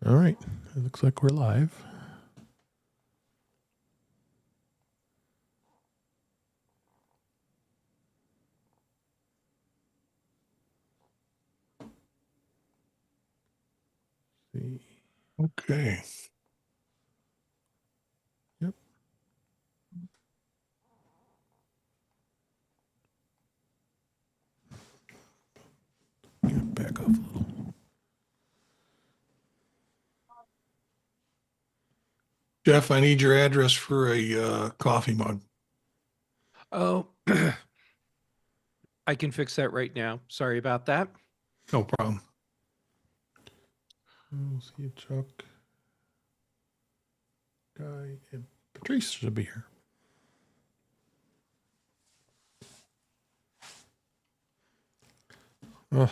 All right. It looks like we're live. See. Okay. Yep. Get back off a little. Jeff, I need your address for a coffee mug. Oh, I can fix that right now. Sorry about that. No problem. We'll see Chuck, Guy, and Patrice should be here. Oh.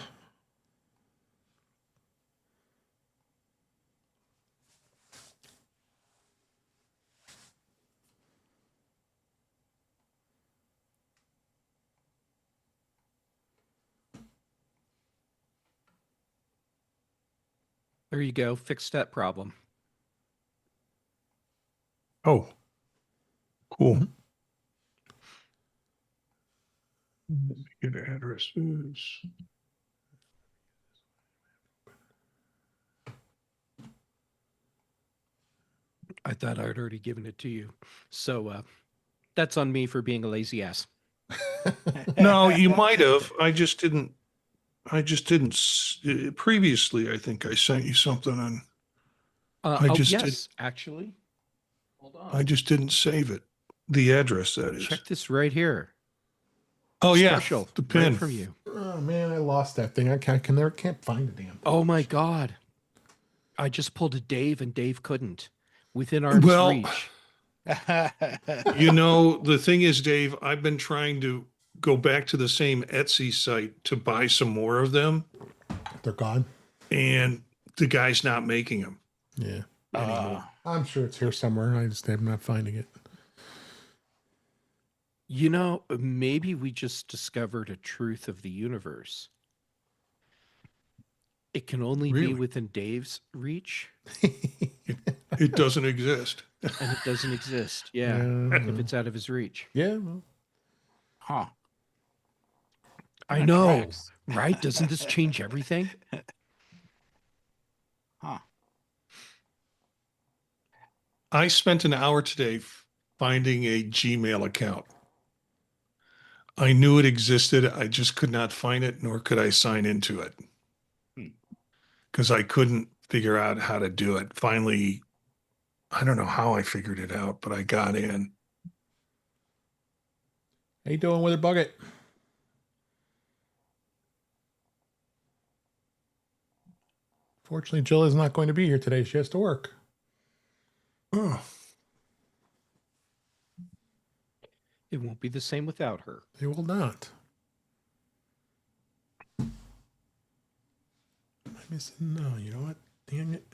There you go. Fixed that problem. Oh, cool. Mm-hmm. Let me get addresses. I thought I'd already given it to you. So that's on me for being a lazy ass. No, you might have. I just didn't. Previously, I think I sent you something and actually. Hold on. I just didn't save it. The address, that is. Check this right here. Oh, Special, yeah. The pin. right from you. Oh, man, I lost that thing. I can't find the damn thing. Oh, my God. I just pulled a Dave and Dave couldn't. Within arm's reach. The thing is, Dave, I've been trying to go back to the same Etsy site to buy some more of them. They're gone. And the guy's not making them. Yeah. Anymore. I'm sure it's here somewhere. I just am not finding it. Maybe we just discovered a truth of the universe. It can only be within Dave's reach. It doesn't exist. And it doesn't exist. Yeah. If it's out of his reach. Yeah. Well. Huh. I know. Right? Doesn't this change everything? Huh. I spent an hour today finding a Gmail account. I knew it existed. I just could not find it, nor could I sign into it. Because I couldn't figure out how to do it. Finally, I don't know how I figured it out, but I got in. How you doing with a bucket? Fortunately, Jill is not going to be here today. She has to work. Oh. It won't be the same without her. It will not. Am I missing? No, you know what? Dang it.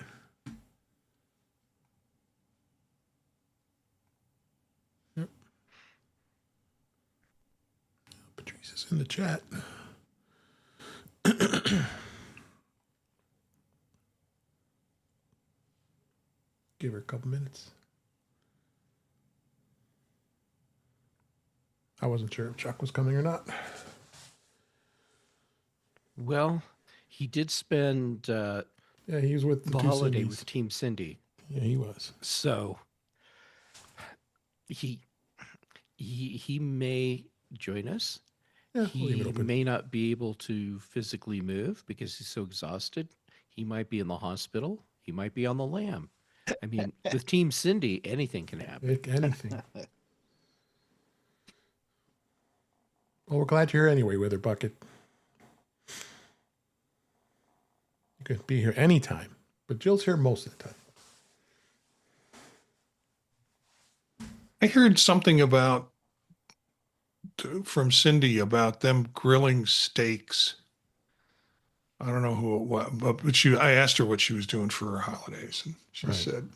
Yep. Patrice is in the chat. Give her a couple minutes. I wasn't sure if Chuck was coming or not. Well, he did spend Yeah, he was with the holiday with Team Cindy. Yeah, he was. So he may join us. Yeah, he we'll leave it open. may not be able to physically move because he's so exhausted. He might be in the hospital. He might be on the lam. I mean, with Team Cindy, anything can happen. Anything. Well, we're glad you're here anyway, Wither Bucket. You could be here anytime, but Jill's here most of the time. I heard something from Cindy about them grilling steaks. I don't know who it was, but I asked her what she was doing for her holidays, and she said,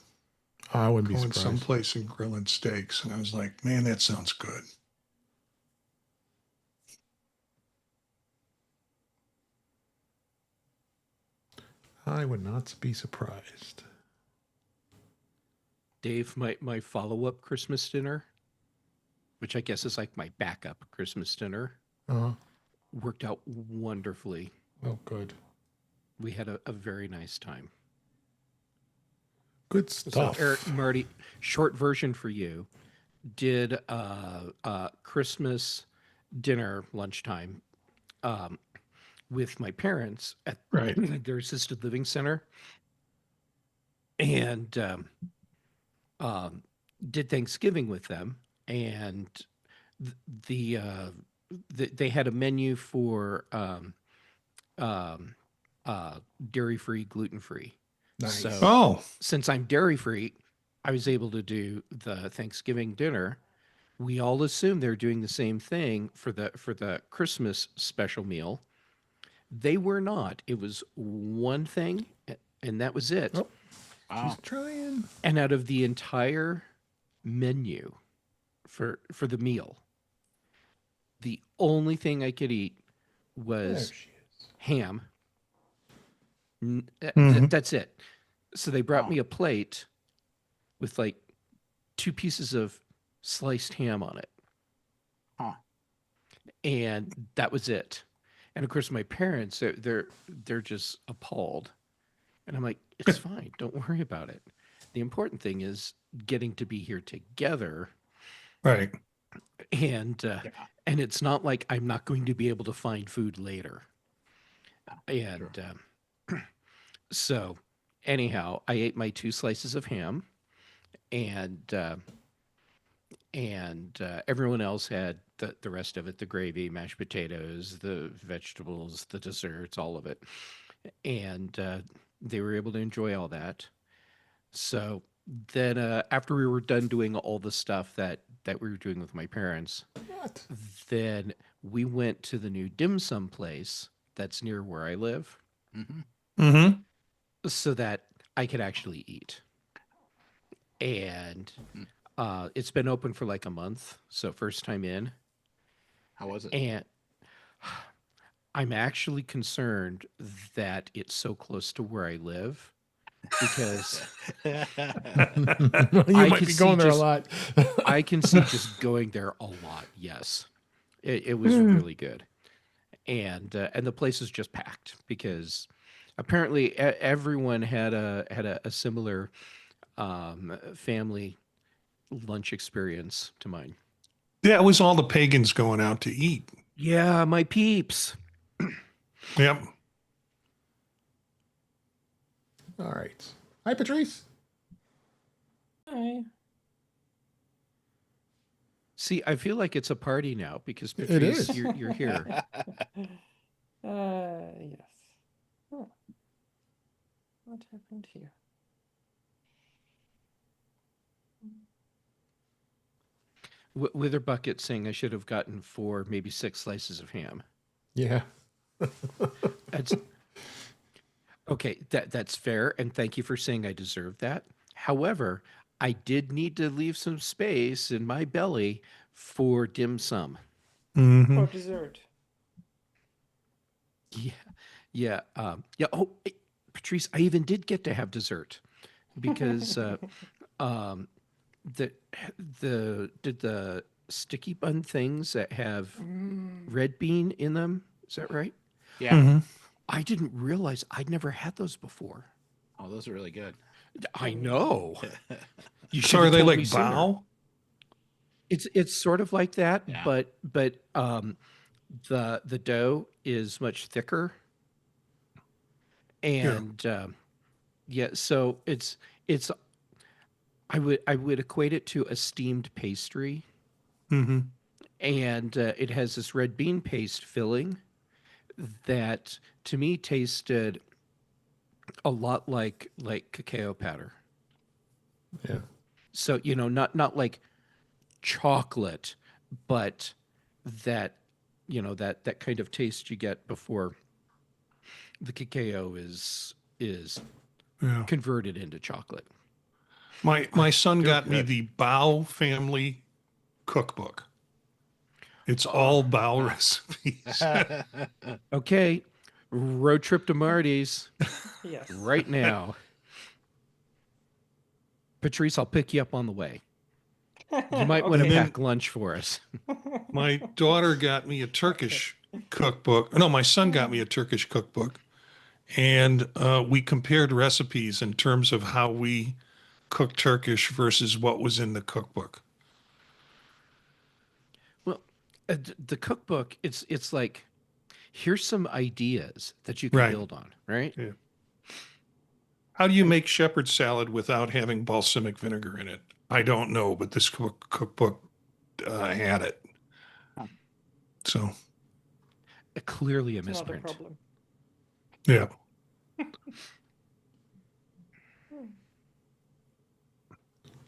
I wouldn't be going surprised. someplace and grilling steaks. And I was like, man, that sounds good. I would not be surprised. Dave, my follow-up Christmas dinner, which I guess is like my backup Christmas dinner, Uh-huh. worked out wonderfully. Oh, good. We had a very nice time. Good stuff. So, Eric, Marty, short version for you, did Christmas dinner lunchtime with my parents at Right. their assisted living center, and did Thanksgiving with them. And the they had a menu for dairy-free, gluten-free. Nice. So Oh, since I'm dairy-free, I was able to do the Thanksgiving dinner. We all assumed they're doing the same thing for the Christmas special meal. They were not. It was one thing, and that was it. Oh. Wow. She's trying. And out of the entire menu for the meal, the only thing I could eat There was she is. ham. Mhm. That's it. So they brought Wow. me a plate with like 2 pieces of sliced ham on it. Huh. And that was it. And of course my parents, they're just appalled. And I'm like, it's fine. Don't worry about it. The important thing is getting to be here together. right. And and it's not like I'm not going to be able to find food later. And so anyhow, I ate my 2 slices of ham, and everyone else had the rest of it, the gravy, mashed potatoes, the vegetables, the desserts, all of it. And they were able to enjoy all that. So then after we were done doing all the stuff that we were doing with my parents, What? then we went to the new dim sum place that's near where I live Mm-hmm. Mm-hmm. so that I could actually eat. And it's been open for like a month, so first time in. How was it? And I'm actually concerned that it's so close to where I live because You I might could be see going there just- a lot. I can see just going there a lot. Yes, it was really good, and the place is just packed because apparently everyone had a similar family lunch experience to mine. Yeah, it was all the pagans going out to eat. Yeah, my peeps. Yep. All right. Hi, Patrice. Hi. See, I feel like it's a party now because It Patrice, is. you're here. Yes. Oh. What happened here? Wither Bucket saying I should have gotten 4, maybe 6 slices of ham. Yeah. That's okay. That's fair, and thank you for saying I deserve that. However, I did need to leave some space in my belly for dim sum. Mm-hmm. For dessert. Yeah. Yeah. Oh, Patrice, I even did get to have dessert because did the sticky bun things that have red bean in them? Is that right? Yeah. Mm-hmm. I didn't realize I'd never had those before. Oh, those are really good. I know. You So should are have they told like me sooner. bao? It's sort of like that, Yeah. but the dough is much thicker, and yeah, so it's I would equate it to a steamed pastry, Mm-hmm. and it has this red bean paste filling that to me tasted a lot like cacao powder. Yeah. So, not like chocolate, but that, that kind of taste you get before the cacao is Yeah. converted into chocolate. My son Good, got me good. the Bao family cookbook. It's all Bao recipes. Okay, Road trip to Marty's Yes. right now. Patrice, I'll pick you up on the way. You might want to Okay. pack lunch for us. My daughter got me a Turkish cookbook. No, my son got me a Turkish cookbook. And we compared recipes in terms of how we cook Turkish versus what was in the cookbook. Well, the cookbook, it's like, here's some ideas that you can Right. build on, right? Yeah. How do you make shepherd salad without having balsamic vinegar in it? I don't know, but this cookbook had it. Huh. So, Clearly a It's not a misprint. problem. yeah.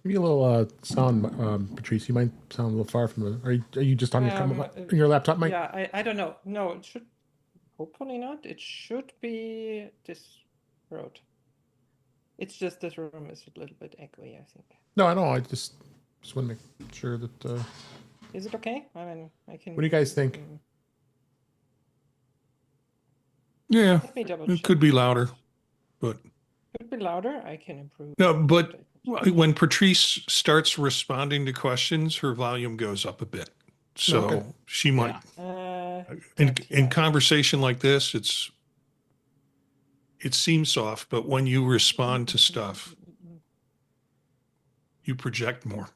Give me a little sound, Patrice. You might sound a little far from the. Are you just on your laptop, Mike? Yeah, I don't know. No, it should. Hopefully not. It should be this road. It's just this room is a little bit echoey, I think. No, I don't. I just want to make sure that. Is it okay? I mean, I can. What do you guys think? Yeah. Let me double It check. could be louder, but Could be louder. I can improve. no, but when Patrice starts responding to questions, her volume goes up a bit. So Okay. she might, in conversation like this, it seems soft, but when you respond to stuff, you project more.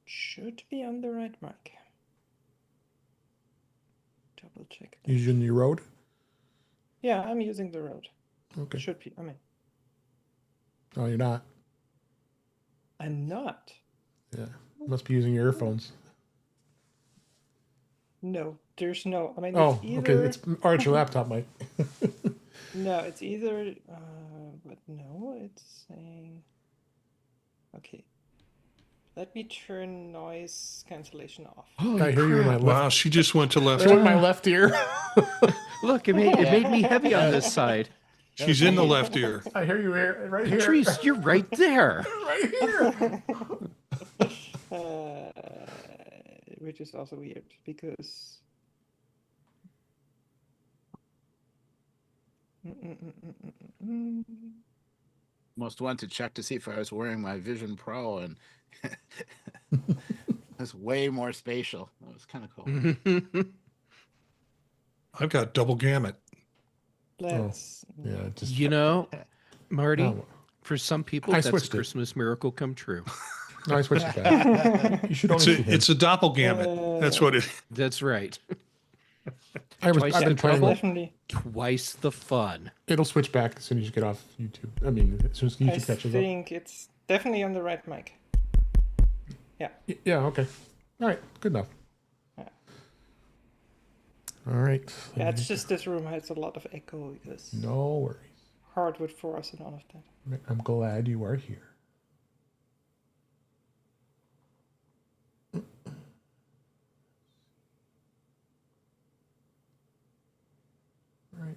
Should be on the right mic. Double check. that. Using your road. Yeah, I'm using the road. Okay. Should be. I mean, Oh, you're not. I'm not. Yeah. Must be using your earphones. No, there's no. I mean, Oh, it's okay. either. It's it's your laptop, Mike. No, it's either. But no, it's saying. Okay. Let me turn noise cancellation off. I hear you in my left. Wow, she just went to left. It's in my left ear. Look, it made me heavy on this side. She's in the left ear. I hear you here, right here. Patrice, you're right there. Right here. Which is also weird because. Most went to check to see if I was wearing my Vision Pro, and it's way more spatial. That was kind of cool. I've got double gamut. Let's. Yeah, just You know, Marty, Oh. for some people, I that's a switched it. Christmas miracle come true. no, I switched it back. You should only see him. It's a doppelgamut. That's what it. That's right. I've twice been the trying. trouble. Definitely. Twice the fun. It'll switch back as soon as you get off YouTube. I mean, as soon as I YouTube catches up. think it's definitely on the right mic. Yeah. Okay. All right. Good enough. Yeah. All right. Yeah, it's just this room has a lot of echo because No worries. hardwood floors and all of that. I'm glad you are here. Right.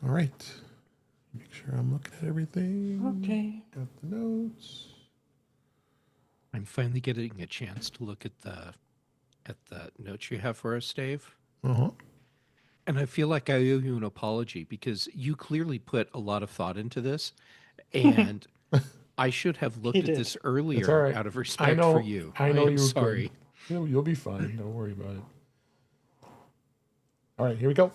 All right. Make sure I'm looking at everything. Okay. Got the notes. I'm finally getting a chance to look at the notes you have for us, Dave. Uh-huh. And I feel like I owe you an apology because you clearly put a lot of thought into this, and I should have looked He at did. this all earlier right. out of respect know- for you. I know am you were sorry. good. You'll be fine. Don't worry about it. All right, here we go.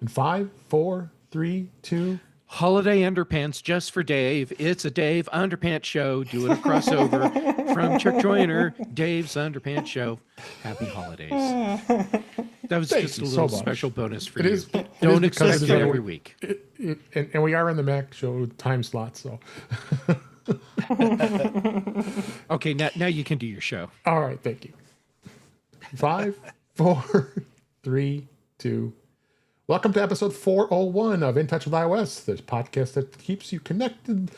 In 5, 4, 3, 2. Holiday underpants just for Dave. It's a Dave Underpants show. Doing a crossover from Chuck Joyner, Dave's Underpants show. Happy holidays. That was Thank just a you little so much. special bonus for It you. is- it Don't is because expect it's it every- every week. And we are in the Mac show time slot, so. Okay, now you can do your show. All right, thank you. 5, 4, 3, 2. Welcome to episode 401 of In Touch with iOS, the podcast that keeps you connected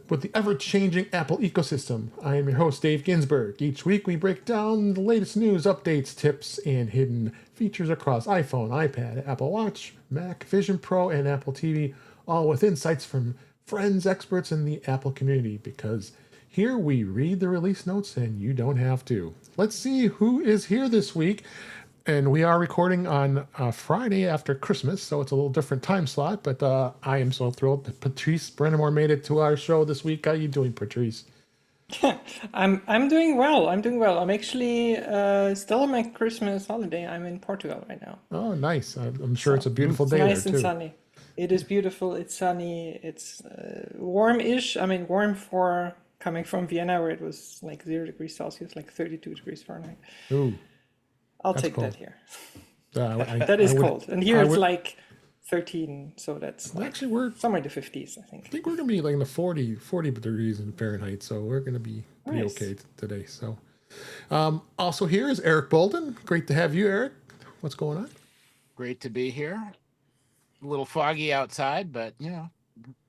with the ever-changing Apple ecosystem. I am your host, Dave Ginsburg. Each week we break down the latest news, updates, tips, and hidden features across iPhone, iPad, Apple Watch, Mac, Vision Pro, and Apple TV, all with insights from friends, experts in the Apple community, because here we read the release notes and you don't have to. Let's see who is here this week. And we are recording on Friday after Christmas, so it's a little different time slot, but I am so thrilled that Patrice Brend'amour made it to our show this week. How are you doing, Patrice? I'm doing well. I'm actually still on my Christmas holiday. I'm in Portugal right now. Oh, nice. I'm sure it's a beautiful It's day nice there, and too. sunny. It is beautiful. It's sunny. It's warm-ish. I mean, warm for coming from Vienna, where it was like 0 degrees Celsius, like 32 degrees Fahrenheit. Ooh, I'll that's take cold. that here. That is cold. And here I it's would- like 13, so that's like Actually, we're somewhere in the 50s, I I think. think we're going to be like in the 40 degrees in Fahrenheit, so we're going to be pretty Nice. okay today. So, also here is Eric Bolden. Great to have you, Eric. What's going on? Great to be here. A little foggy outside, but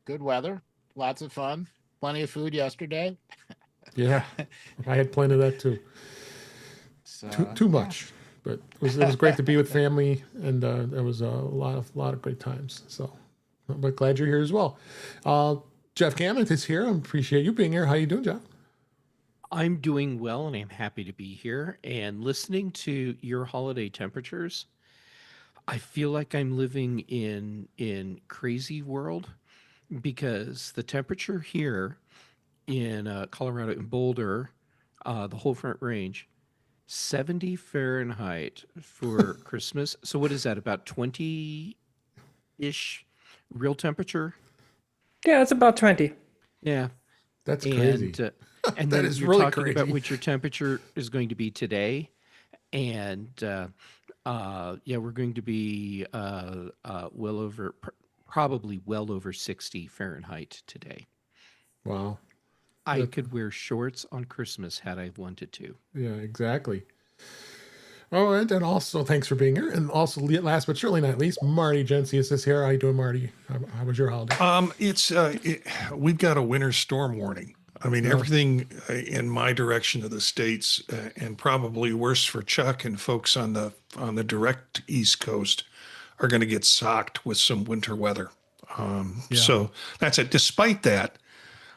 good weather. Lots of fun. Plenty of food yesterday. Yeah, I had plenty of that too. So, Too much, but it was great to be with family, and there was a lot of great times. So, but glad you're here as well. Jeff Gamet is here. I appreciate you being here. How you doing, Jeff? I'm doing well, and I'm happy to be here. And listening to your holiday temperatures, I feel like I'm living in crazy world, because the temperature here in Colorado, in Boulder, the whole Front Range, 70 Fahrenheit for Christmas. So what is that, about 20-ish real temperature? Yeah, it's about 20. Yeah. That's crazy. And That then is you're really talking about crazy. what your temperature is going to be today. And we're going to be probably well over 60 Fahrenheit today. Wow. I could wear shorts on Christmas had I wanted to. Yeah, exactly. Oh, and also thanks for being here. And also, last but certainly not least, Marty Jencius is here. How you doing, Marty? How was your holiday? We've got a winter storm warning. I mean, everything in my direction of the States, and probably worse for Chuck and folks on the direct East Coast, are going to get socked with some winter weather. So that's it. Despite that,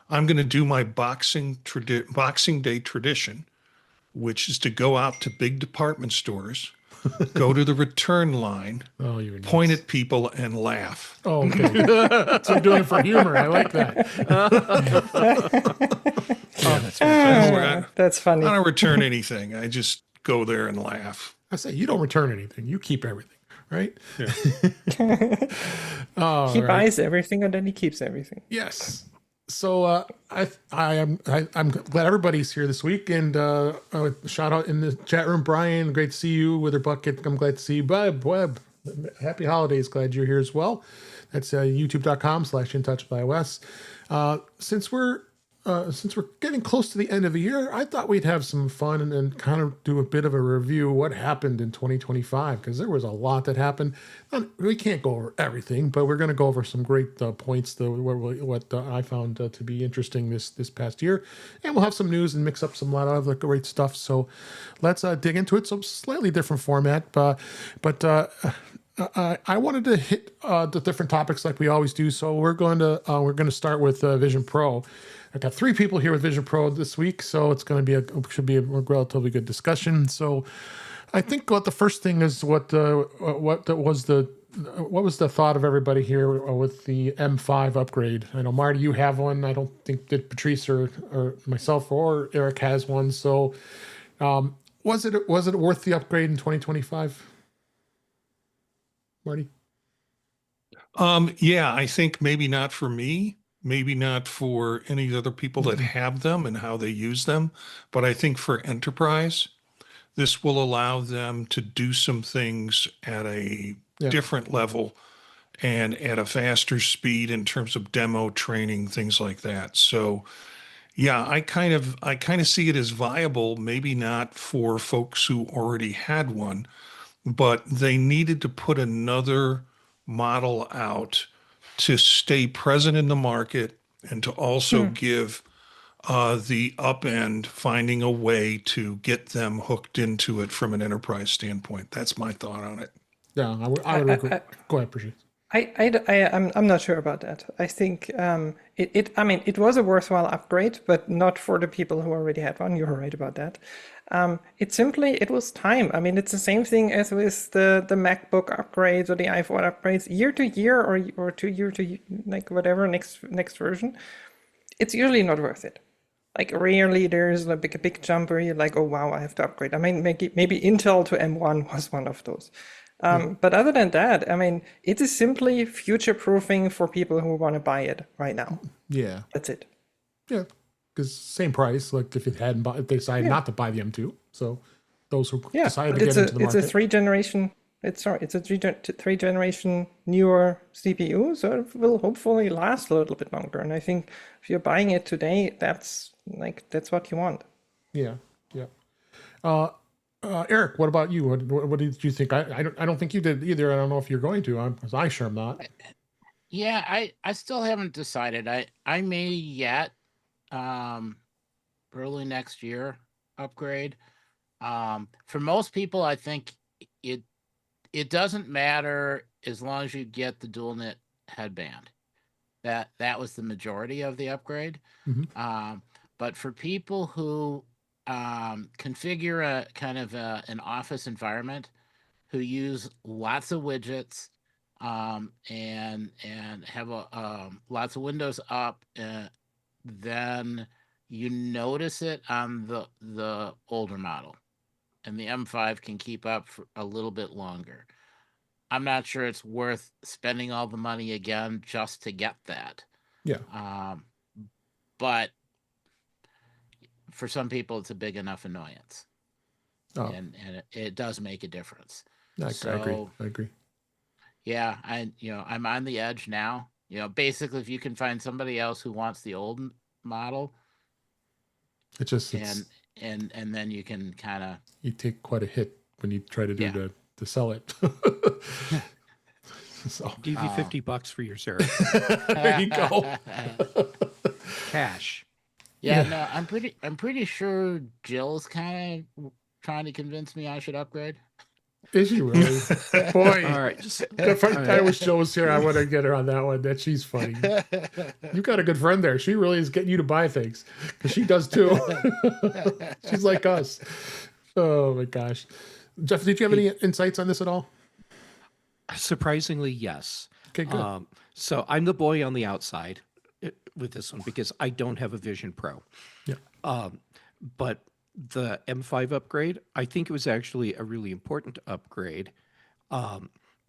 I'm going to do my Boxing Day tradition, which is to go out to big department stores, go to the return line, You're nuts. point at people, and laugh. Oh, okay. So you're doing it for humor. I like that. That's funny. I don't return anything. I just go there and laugh. I say you don't return anything. You keep everything, right? He buys everything and then he keeps everything. Yes. So I'm glad everybody's here this week, and shout out in the chat room, Brian. Great to see you, Wither Bucket. I'm glad to see you, Webb. Happy holidays. Glad you're here as well. That's youtube.com/intouchwithios. Since we're getting close to the end of the year, I thought we'd have some fun and kind of do a bit of a review of what happened in 2025, because there was a lot that happened. We can't go over everything, but we're going to go over some great points what I found to be interesting this past year, and we'll have some news and mix up a lot of other great stuff. So let's dig into it. So slightly different format, but I wanted to hit the different topics like we always do. So we're going to start with Vision Pro. I got 3 people here with Vision Pro this week, so it's going to should be a relatively good discussion. So I think what the first thing is what was the thought of everybody here with the M5 upgrade. I know, Marty, you have one. I don't think that Patrice or myself or Eric has one. So was it worth the upgrade in 2025? Marty? Yeah, I think maybe not for me, maybe not for any other people that have them and how they use them, but I think for enterprise, this will allow them to do some things at a different level and at a faster speed in terms of demo training, things like that. So yeah, I kind of see it as viable, maybe not for folks who already had one, but they needed to put another model out to stay present in the market and to also give the up end finding a way to get them hooked into it from an enterprise standpoint. That's my thought on it. Yeah, I would agree. Go ahead, Patrice. I'm not sure about that. I think I mean, it was a worthwhile upgrade, but not for the people who already had one. You're right about that. It was time. I mean, it's the same thing as with the MacBook upgrades or the iPhone upgrades, year to year or 2 year to like whatever next version. It's usually not worth it. Like rarely there's a big jump where you're like, oh wow, I have to upgrade. I mean, maybe Intel to M1 was one of those. But other than that, I mean, it is simply future-proofing for people who want to buy it right now. Yeah. That's it. Yeah, because same price. Like if if they decided not to buy the M2, so those who decided to get into the market. It's a three generation newer CPU, so it will hopefully last a little bit longer. And I think if you're buying it today, that's what you want. Yeah, yeah. Eric, what about you? What did you think? I don't think you did either. I don't know if you're going to. I sure am not. Yeah, I still haven't decided. I may yet early next year upgrade. For most people, I think it doesn't matter as long as you get the dual knit headband. That was the majority of the upgrade. Mm-hmm. But for people who configure a kind of an office environment, who use lots of widgets and have lots of windows up, then you notice it on the older model, and the M5 can keep up for a little bit longer. I'm not sure it's worth spending all the money again just to get that. Yeah. But for some people, it's a big enough annoyance, and it does make a difference. I agree. Yeah, I'm on the edge now. Basically, if you can find somebody else who wants the old model, and then you can kind of you take quite a hit when you try to do to sell it. So give you $50 for your Sarah. there you go. Cash. Yeah, no, I'm pretty sure Jill's kind of trying to convince me I should upgrade. Is she really? Boy, All right. I wish Jill was here. I want to get her on that one. That she's funny. You got a good friend there. She really is getting you to buy things because she does too. She's like us. Oh my gosh, Jeff, did you have any insights on this at all? Surprisingly, yes. Okay, good. So I'm the boy on the outside with this one because I don't have a Vision Pro. Yeah. But the M5 upgrade, I think it was actually a really important upgrade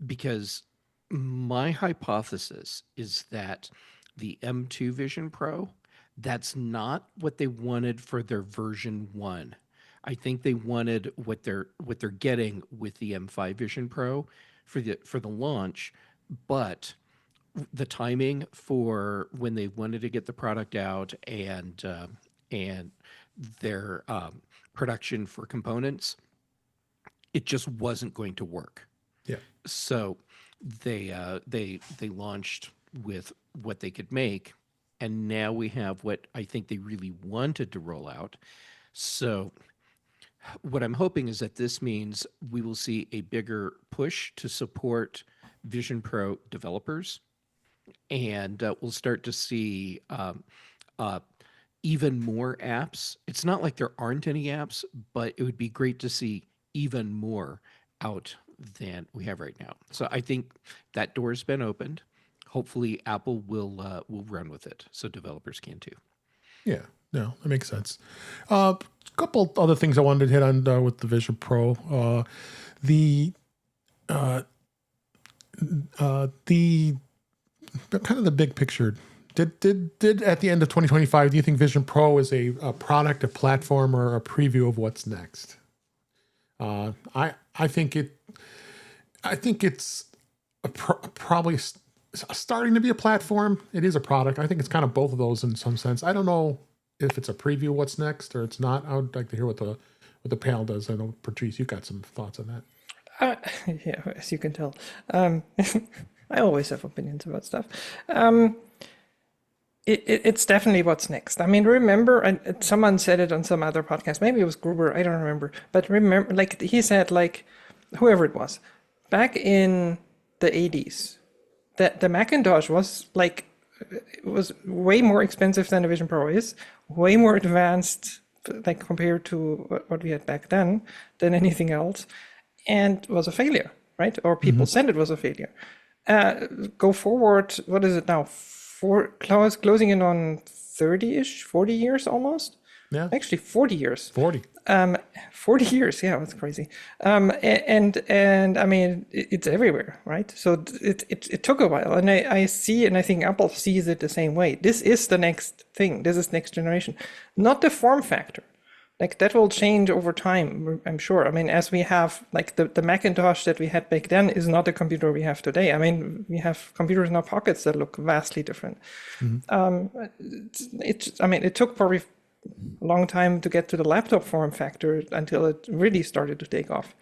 because my hypothesis is that the M2 Vision Pro, that's not what they wanted for their version 1. I think they wanted what they're getting with the M5 Vision Pro for the launch, but the timing for when they wanted to get the product out and their production for components, it just wasn't going to work. Yeah. So they launched with what they could make, and now we have what I think they really wanted to roll out. So what I'm hoping is that this means we will see a bigger push to support Vision Pro developers, and we'll start to see even more apps. It's not like there aren't any apps, but it would be great to see even more out than we have right now. So I think that door's been opened. Hopefully Apple will run with it so developers can too. Yeah, no, that makes sense. A couple other things I wanted to hit on with the Vision Pro. The kind of the big picture. Did at the end of 2025, do you think Vision Pro is a product, a platform, or a preview of what's next? I think it's probably starting to be a platform. It is a product. I think it's kind of both of those in some sense. I don't know if it's a preview of what's next or it's not. I would like to hear what the panel does. I know, Patrice, you got some thoughts on that. Yeah, as you can tell. I always have opinions about stuff. It's definitely what's next. I mean, remember, and someone said it on some other podcast, maybe it was Gruber, I don't remember. But remember, like he said, like whoever it was, back in the 80s, that the Macintosh was like, it was way more expensive than the Vision Pro is, way more advanced, like compared to what we had back then, than anything else, and was a failure, right? Or people said it was a failure. Go forward, what is it now? Closing in on 30-ish, 40 years almost. Yeah. Actually, 40 years. 40. 40 years, yeah, that's crazy. And I mean, it's everywhere, right? So it took a while, and I see, and I think Apple sees it the same way. This is the next thing. This is next generation, not the form factor. Like that will change over time, I'm sure. I mean, as we have, like the Macintosh that we had back then is not the computer we have today. I mean, we have computers in our pockets that look vastly different. I mean, it took probably a long time to get to the laptop form factor until it really started to take off.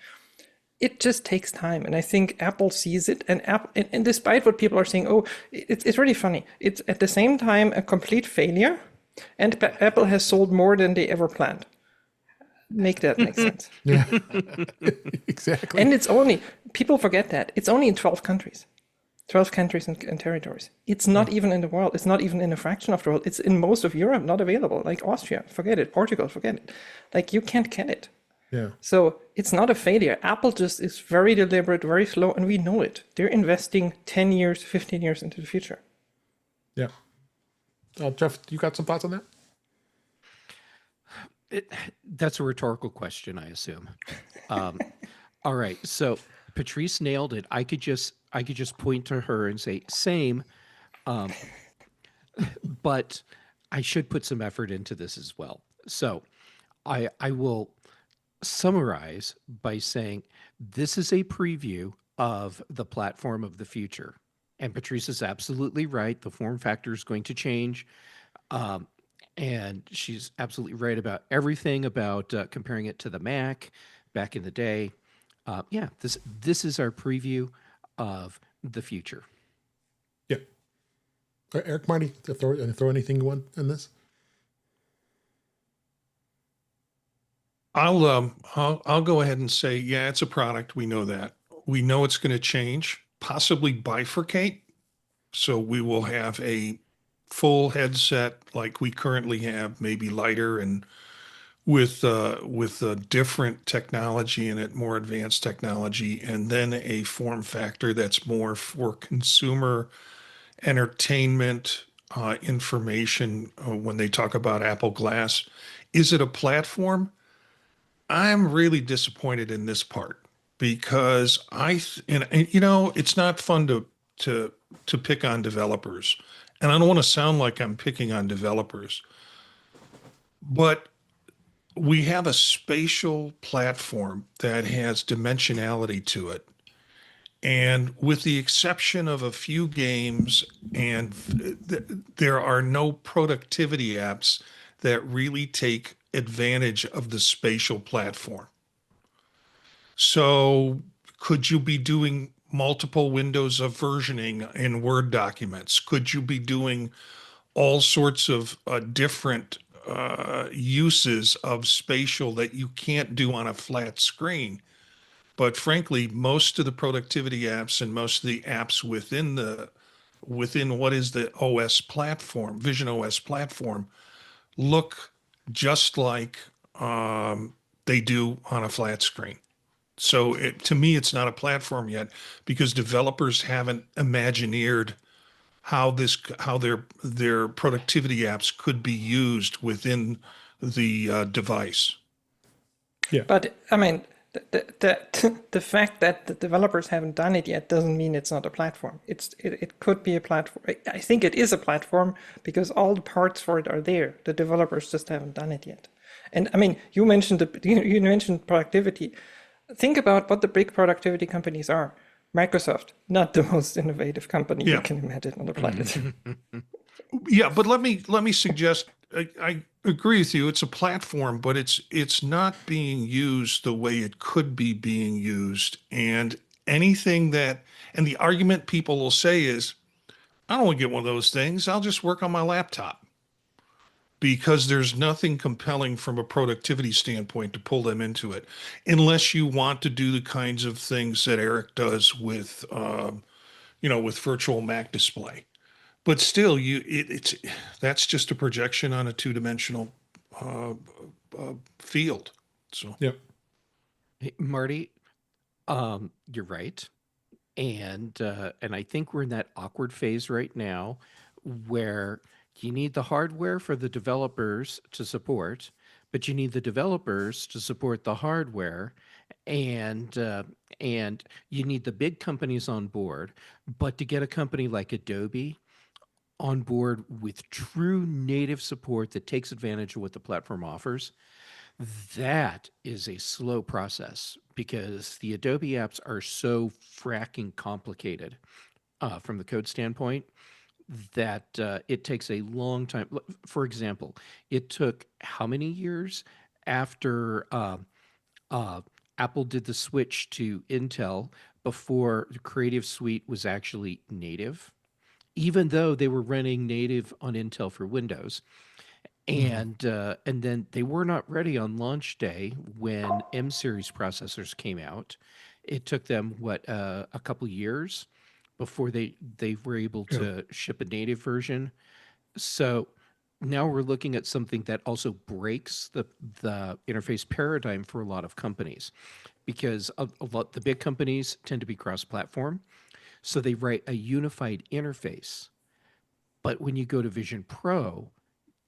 It just takes time, and I think Apple sees it. And and despite what people are saying, oh, it's really funny. It's at the same time a complete failure, and Apple has sold more than they ever planned. Make that make sense. Yeah. Exactly. And it's only, people forget that, it's only in 12 countries. 12 countries and territories. It's not even in the world. It's not even in a fraction of the world. It's in most of Europe, not available. Like Austria, forget it. Portugal, forget it. Like you can't get it. Yeah. So it's not a failure. Apple just is very deliberate, very slow, and we know it. They're investing 10 years, 15 years into the future. Yeah. Jeff, you got some thoughts on that? That's a rhetorical question, I assume. All right, so Patrice nailed it. I could just point to her and say same, but I should put some effort into this as well. So I will summarize by saying this is a preview of the platform of the future, and Patrice is absolutely right. The form factor is going to change. And she's absolutely right about everything about comparing it to the Mac back in the day. Yeah, this is our preview of the future. Yeah. Eric, Marty, throw anything you want in this? I'll go ahead and say, yeah, it's a product. We know that. We know it's going to change, possibly bifurcate. So we will have a full headset like we currently have, maybe lighter and with a different technology in it, more advanced technology, and then a form factor that's more for consumer entertainment information. When they talk about Apple Glass, is it a platform? I'm really disappointed in this part because you know, it's not fun to pick on developers. And I don't want to sound like I'm picking on developers, but we have a spatial platform that has dimensionality to it. And with the exception of a few games, and there are no productivity apps that really take advantage of the spatial platform. So could you be doing multiple windows of versioning in Word documents? Could you be doing all sorts of different uses of spatial that you can't do on a flat screen? But frankly, most of the productivity apps and most of the apps within what is the OS platform, Vision OS platform, look just like they do on a flat screen. So to me, it's not a platform yet because developers haven't imagineered how their productivity apps could be used within the device. Yeah. But I mean, the fact that the developers haven't done it yet doesn't mean it's not a platform. It could be a platform. I think it is a platform because all the parts for it are there. The developers just haven't done it yet. And I mean, you mentioned productivity. Think about what the big productivity companies are. Microsoft, not the most innovative company you can imagine on the planet. Yeah, but let me suggest I agree with you. It's a platform, but it's not being used the way it could be being used. And anything that, and the argument people will say is, I don't want to get one of those things. I'll just work on my laptop, because there's nothing compelling from a productivity standpoint to pull them into it, unless you want to do the kinds of things that Eric does with, with virtual Mac display. But still, it's that's just a projection on a two-dimensional uh, field. So Yep. Hey, Marty, you're right. And I think we're in that awkward phase right now where you need the hardware for the developers to support, but you need the developers to support the hardware, and you need the big companies on board. But to get a company like Adobe on board with true native support that takes advantage of what the platform offers, that is a slow process because the Adobe apps are so fracking complicated from the code standpoint that it takes a long time. For example, it took how many years after Apple did the switch to Intel before the Creative Suite was actually native, even though they were running native on Intel for Windows. And then they were not ready on launch day when M series processors came out. It took them a couple years before they were able to ship a native version. So now we're looking at something that also breaks the interface paradigm for a lot of companies, because a lot the big companies tend to be cross-platform, so they write a unified interface. But when you go to Vision Pro,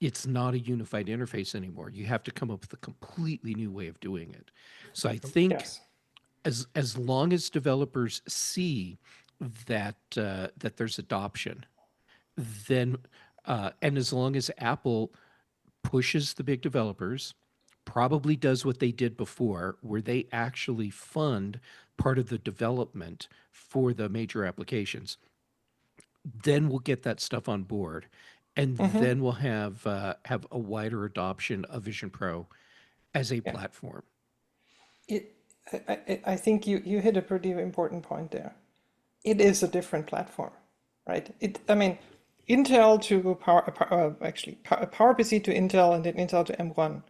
it's not a unified interface anymore. You have to come up with a completely new way of doing it. So I think Yes. as long as developers see that that there's adoption, then and as long as Apple pushes the big developers, probably does what they did before, where they actually fund part of the development for the major applications, then we'll get that stuff on board, and then we'll have a wider adoption of Vision Pro as a platform. It, I think you hit a pretty important point there. It is a different platform, right? I mean, Intel to PowerPC to Intel and then Intel to M1.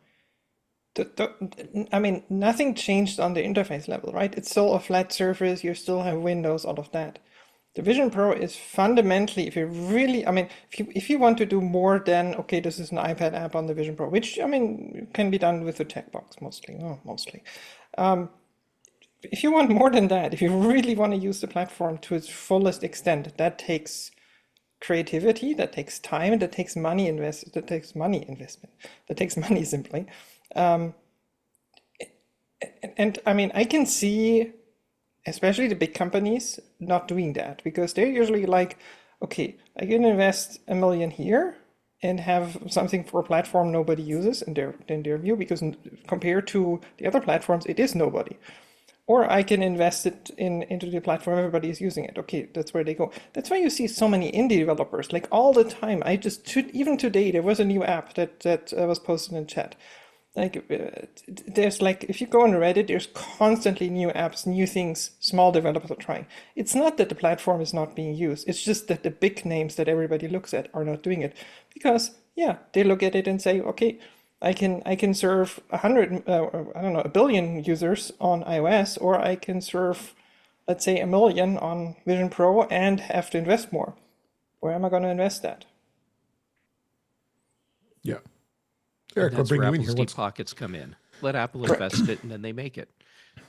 I mean, nothing changed on the interface level, right? It's still a flat surface. You still have Windows, all of that. The Vision Pro is fundamentally, if you really, I mean, if you want to do more than, okay, this is an iPad app on the Vision Pro, which, I mean, can be done with the tech box mostly. If you want more than that, if you really want to use the platform to its fullest extent, that takes creativity, that takes time, that takes money investment, that takes money simply. And I mean, I can see, especially the big companies, not doing that because they're usually like, okay, I can invest $1 million here and have something for a platform nobody uses in their view, because compared to the other platforms, it is nobody. Or I can invest it into the platform, everybody is using it. Okay, that's where they go. That's why you see so many indie developers, like all the time. Even today, there was a new app that was posted in chat. Like, there's like, if you go on Reddit, there's constantly new apps, new things, small developers are trying. It's not that the platform is not being used. It's just that the big names that everybody looks at are not doing it. Because, yeah, they look at it and say, okay, I can serve 1 billion users on iOS, or I can serve, let's say, 1 million on Vision Pro and have to invest more. Where am I going to invest that? Yeah. And Eric, I'll that's bring where you in Apple's here. deep pockets come in. Let Apple invest it, and then they make it.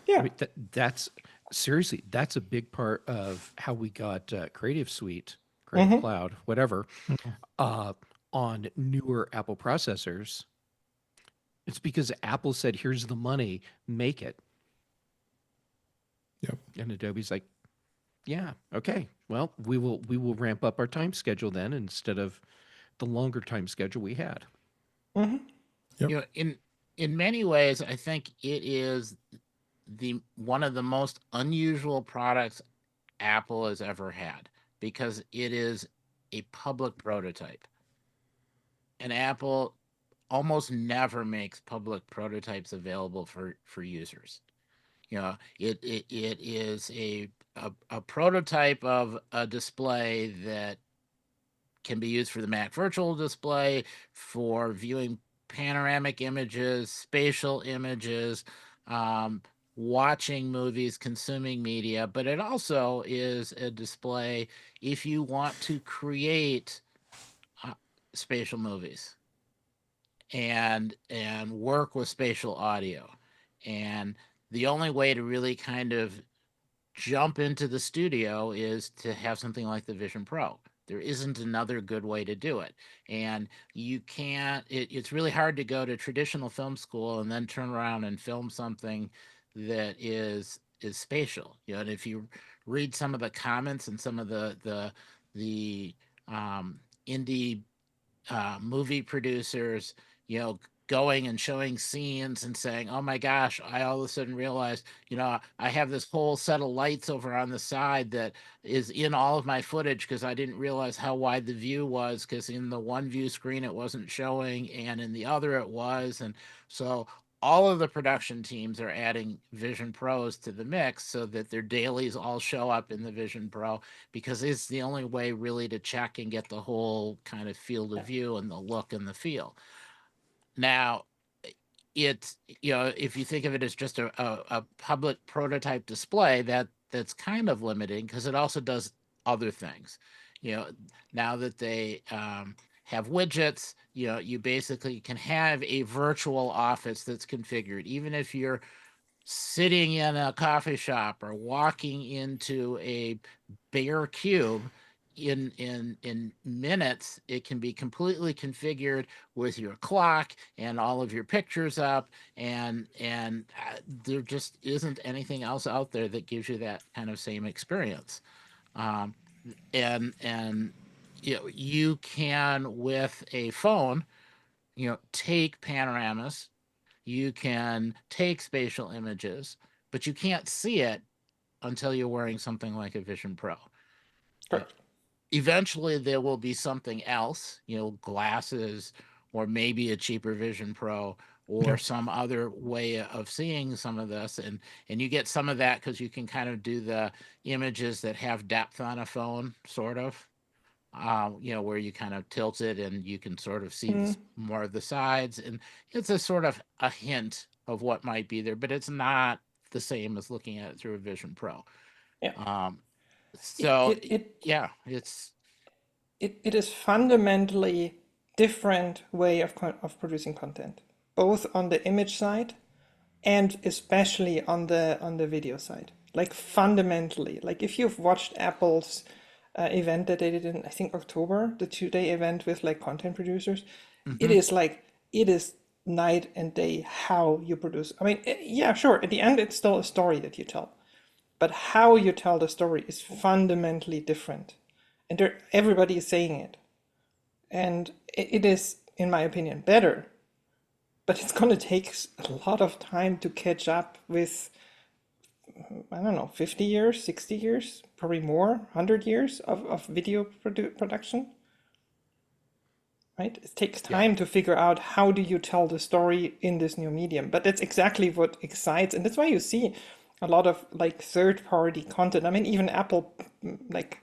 Yeah. I mean, that's seriously, that's a big part of how we got Creative Suite, Creative Cloud, whatever, on newer Apple processors. It's because Apple said, "Here's the money, make it." Yep. And Adobe's like, "Yeah, okay. Well, we will ramp up our time schedule then instead of the longer time schedule we had." Yep. You know, in many ways, I think it is one of the most unusual products Apple has ever had, because it is a public prototype. and Apple almost never makes public prototypes available for users. It is a prototype of a display that can be used for the Mac Virtual Display, for viewing panoramic images, spatial images, watching movies, consuming media, but it also is a display if you want to create spatial movies and work with spatial audio. And the only way to really kind of jump into the studio is to have something like the Vision Pro. There isn't another good way to do it. And you can't, it's really hard to go to traditional film school and then turn around and film something that is spatial. And if you read some of the comments and some of the indie movie producers, going and showing scenes and saying, oh my gosh, I all of a sudden realized, I have this whole set of lights over on the side that is in all of my footage because I didn't realize how wide the view was, because in the one view screen it wasn't showing and in the other it was. And so all of the production teams are adding Vision Pros to the mix so that their dailies all show up in the Vision Pro, because it's the only way really to check and get the whole kind of field of view and the look and the feel. Now, it's, if you think of it as just a public prototype display, that's kind of limiting, because it also does other things. Now that they have widgets, you basically can have a virtual office that's configured, even if you're sitting in a coffee shop or walking into a bare cube. In minutes, it can be completely configured with your clock and all of your pictures up, and there just isn't anything else out there that gives you that kind of same experience. And you can, with a phone, take panoramas, you can take spatial images, but you can't see it until you're wearing something like a Vision Pro. Correct. Eventually there will be something else, glasses, or maybe a cheaper Vision Pro, or some other way of seeing some of this. And you get some of that because you can kind of do the images that have depth on a phone, sort of, where you kind of tilt it and you can sort of see more of the sides. And it's a sort of a hint of what might be there, but it's not the same as looking at it through a Vision Pro. Yeah. So it is fundamentally different way of producing content, both on the image side and especially on the video side. Like fundamentally, like if you've watched Apple's event that they did in, I think, October, the 2-day event with like content producers, it is night and day how you produce. I mean, yeah, sure, at the end it's still a story that you tell, but how you tell the story is fundamentally different, and everybody is saying it, and it is, in my opinion, better, but it's going to take a lot of time to catch up with, I don't know, 50 years, 60 years, probably more, 100 years of video production, right? It takes time to figure out how do you tell the story in this new medium, but that's exactly what excites, and that's why you see a lot of like third-party content. I mean, even Apple like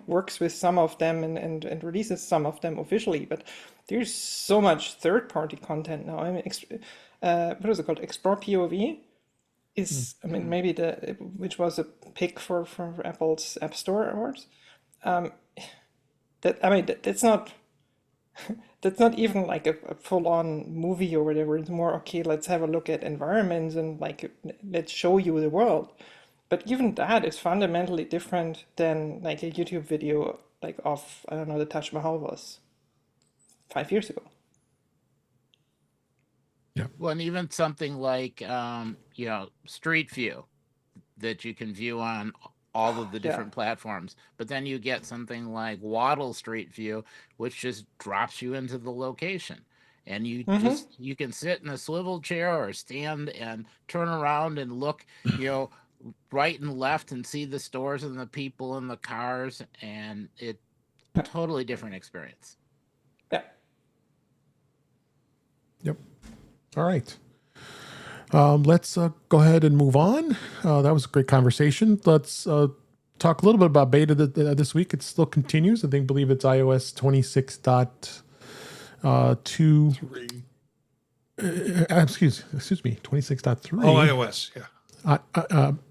works with some of them and releases some of them officially, but there's so much third-party content now. I mean, what is it called? Explore POV is, I mean, maybe which was a pick for Apple's App Store Awards. That's not that's not even like a full-on movie or whatever. It's more, okay, let's have a look at environments and like let's show you the world. But even that is fundamentally different than like a YouTube video like of, I don't know, the Taj Mahal was 5 years ago. Yeah. Well, and even something like Street View that you can view on all of the different platforms, but then you get something like Waddle Street View, which just drops you into the location, and you you can sit in a swivel chair or stand and turn around and look, right and left and see the stores and the people and the cars, and it's a totally different experience. Yeah. Yep. All right. Let's go ahead and move on. That was a great conversation. Let's talk a little bit about beta this week. It still continues. I believe it's iOS 26.2. Excuse me, 26.3. Oh, iOS, yeah.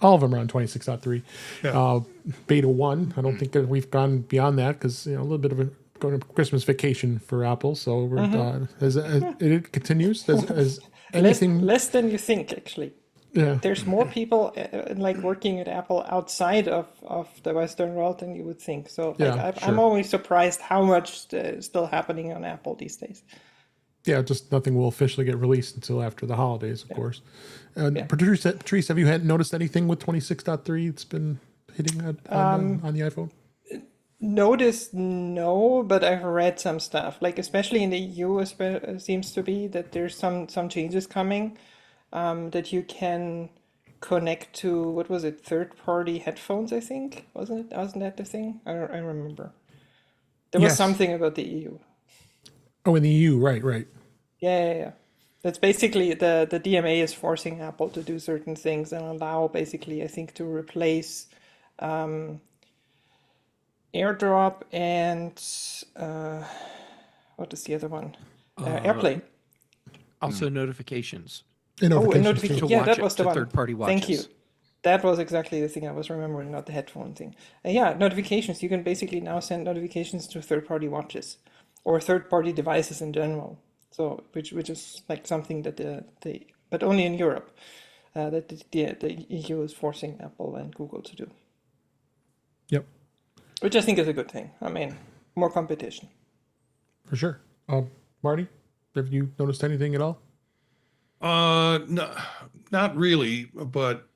All of them are on 26.3. Yeah. Beta 1. I don't think that we've gone beyond that because a little bit of a going to Christmas vacation for Apple. So we're as it continues. As anything less than you think, actually. Yeah. There's more people like working at Apple outside of the Western world than you would think. So I'm always surprised how much is still happening on Apple these days. Yeah, just nothing will officially get released until after the holidays, of course. Patrice, have you noticed anything with 26.3 it's been hitting on the iPhone? Noticed, no, but I've read some stuff. Like especially in the EU, seems to be that there's some changes coming. That you can connect to, what was it, third-party headphones, I think? Wasn't that the thing? I remember. There was something about the EU. Oh, in the EU, right. Yeah. That's basically, the DMA is forcing Apple to do certain things and allow, basically, I think, to replace AirDrop and, what is the other one? AirPlay. Also notifications. Notification. Yeah, that was the one. Third-party watches. Thank you. That was exactly the thing I was remembering, not the headphone thing. Notifications. You can basically now send notifications to third-party watches or third-party devices in general. So, which is like something that but only in Europe, that the EU is forcing Apple and Google to do. Yep. Which I think is a good thing. I mean, more competition. For sure. Marty, have you noticed anything at all? No, not really, but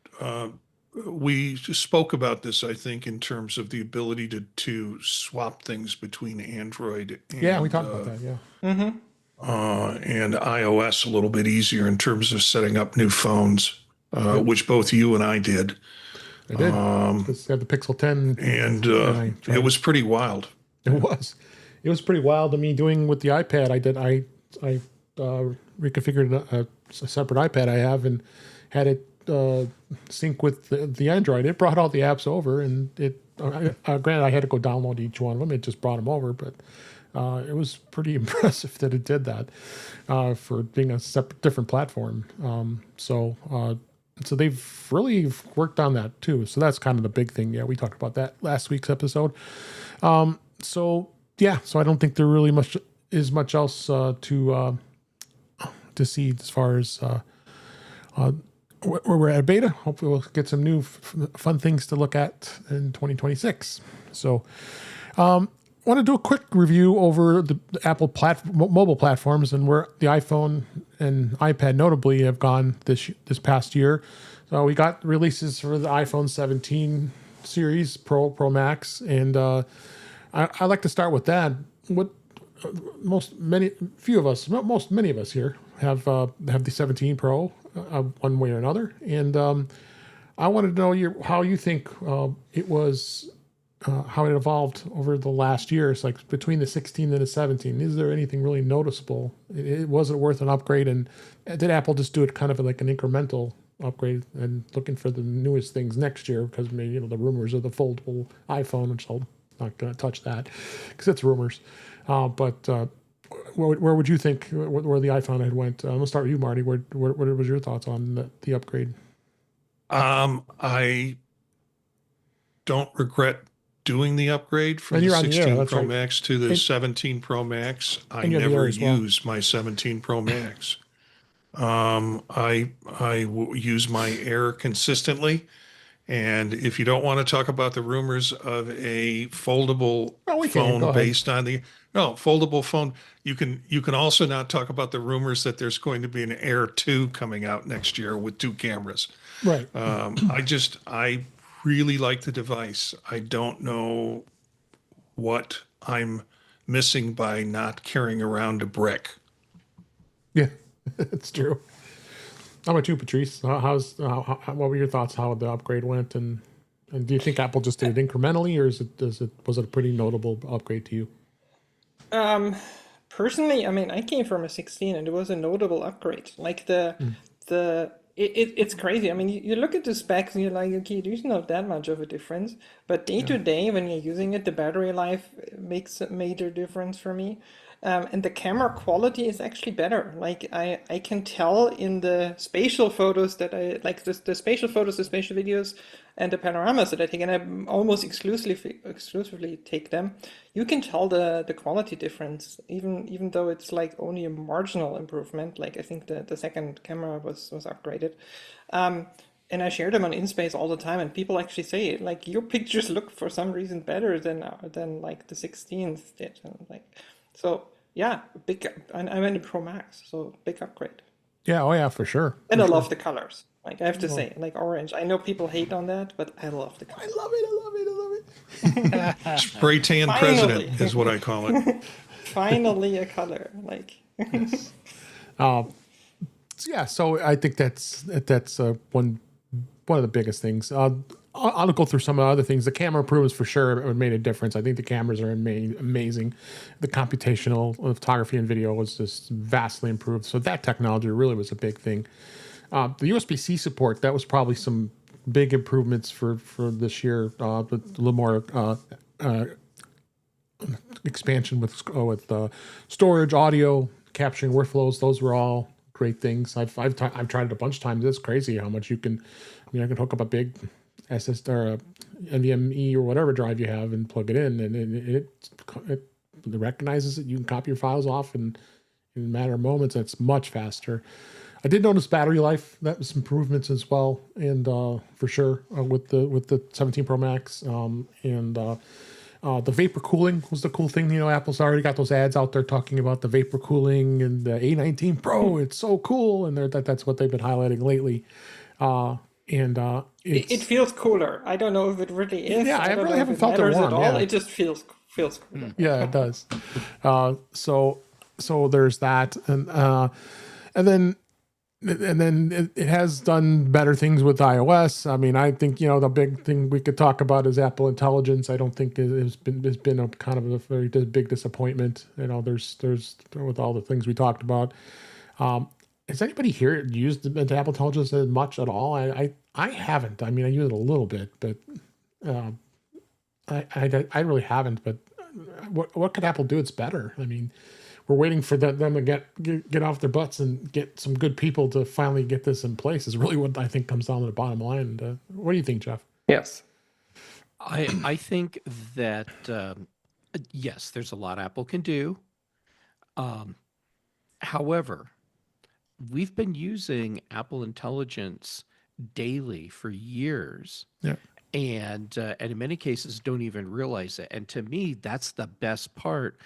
we spoke about this, I think, in terms of the ability to swap things between Android and we talked about that, and iOS a little bit easier in terms of setting up new phones, which both you and I did. I did. Because I had the Pixel 10. And it was pretty wild. It was pretty wild. I mean, doing with the iPad, I reconfigured a separate iPad I have and had it sync with the Android. It brought all the apps over, and granted I had to go download each one of them. It just brought them over, but it was pretty impressive that it did that for being a different platform. So they've really worked on that too. So that's kind of the big thing. Yeah, we talked about that last week's episode. So I don't think there really is much else to see as far as where we're at beta. Hopefully we'll get some new fun things to look at in 2026. So I want to do a quick review over the Apple mobile platforms and where the iPhone and iPad notably have gone this past year. So we got releases for the iPhone 17 series, Pro Max, and I like to start with that. Many of us here have the 17 Pro one way or another, and I wanted to know how you think it was, how it evolved over the last year. It's like between the 16 and the 17. Is there anything really noticeable? Was it worth an upgrade? And did Apple just do it kind of like an incremental upgrade and looking for the newest things next year? Because maybe the rumors of the foldable iPhone, which I'm not going to touch that because it's rumors. But where would you think where the iPhone had went? Let's start with you, Marty. What was your thoughts on the upgrade? I don't regret doing the upgrade from the 16 Pro Max to the 17 Pro Max. I never use my 17 Pro Max. I use my Air consistently. And if you don't want to talk about the rumors of a foldable phone based on foldable phone, you can also not talk about the rumors that there's going to be an Air 2 coming out next year with 2 cameras. Right. I really like the device. I don't know what I'm missing by not carrying around a brick. Yeah, it's true. How about you, Patrice? What were your thoughts? How the upgrade went, and do you think Apple just did it incrementally, or was it a pretty notable upgrade to you? personally, I mean, I came from a 16 and it was a notable upgrade. Like it's crazy. I mean, you look at the specs and you're like, okay, there's not that much of a difference. But day to day, when you're using it, the battery life makes a major difference for me. And the camera quality is actually better. Like I can tell in the spatial photos that I like the spatial photos, the spatial videos, and the panoramas that I take, and I almost exclusively take them. You can tell the quality difference, even though it's like only a marginal improvement. Like I think the second camera was upgraded. And I share them on InSpace all the time, and people actually say like your pictures look for some reason better than like the 16th did. And like so, yeah, big. I'm in the Pro Max, so big upgrade. Yeah, oh yeah, for sure. And I love the colors. Like I have to say, like orange. I know people hate on that, but I love the colors. I love it. I love it. I love it. Spray tan Finally. president is what I call it. Finally, a color. Like. Yeah, so I think that's one of the biggest things. I'll go through some of the other things. The camera improvements for sure made a difference. I think the cameras are amazing. The computational photography and video was just vastly improved. So that technology really was a big thing. The USB-C support, that was probably some big improvements for this year. With a little more expansion with storage, audio, capturing workflows. Those were all great things. I've tried it a bunch of times. It's crazy how much you can. I mean, I can hook up a big SSD or a NVMe or whatever drive you have and plug it in, and it recognizes it. You can copy your files off in a matter of moments. It's much faster. I did notice battery life. That was improvements as well, and for sure with the 17 Pro Max and the vapor cooling was the cool thing. You know, Apple's already got those ads out there talking about the vapor cooling and the A19 Pro. It's so cool, and that's what they've been highlighting lately. It feels cooler. I don't know if it really is. Yeah, I don't really know if haven't it felt it matters warm, at all. yeah. It just feels cooler. Yeah, it does. So there's that, and then it has done better things with iOS. I mean, I think the big thing we could talk about is Apple Intelligence. I don't think it's been a kind of a very big disappointment. There's with all the things we talked about. Has anybody here used Apple Intelligence much at all? I haven't. I mean, I use it a little bit, but I really haven't. But what could Apple do? It's better. I mean, we're waiting for them to get off their butts and get some good people to finally get this in place. Is really what I think comes down to the bottom line. And, what do you think, Jeff? Yes. I think that yes, there's a lot Apple can do. However, we've been using Apple Intelligence daily for years. Yeah. And in many cases don't even realize it. And to me, that's the best part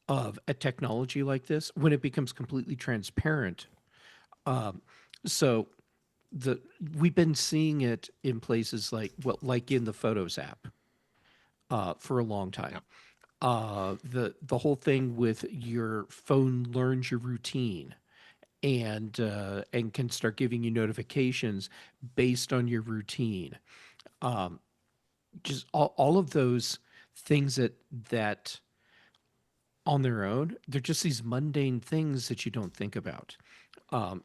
of a technology like this, when it becomes completely transparent. So we've been seeing it in places like in the Photos app for a long time. The whole thing with your phone learns your routine and can start giving you notifications based on your routine. Just all of those things that on their own, they're just these mundane things that you don't think about.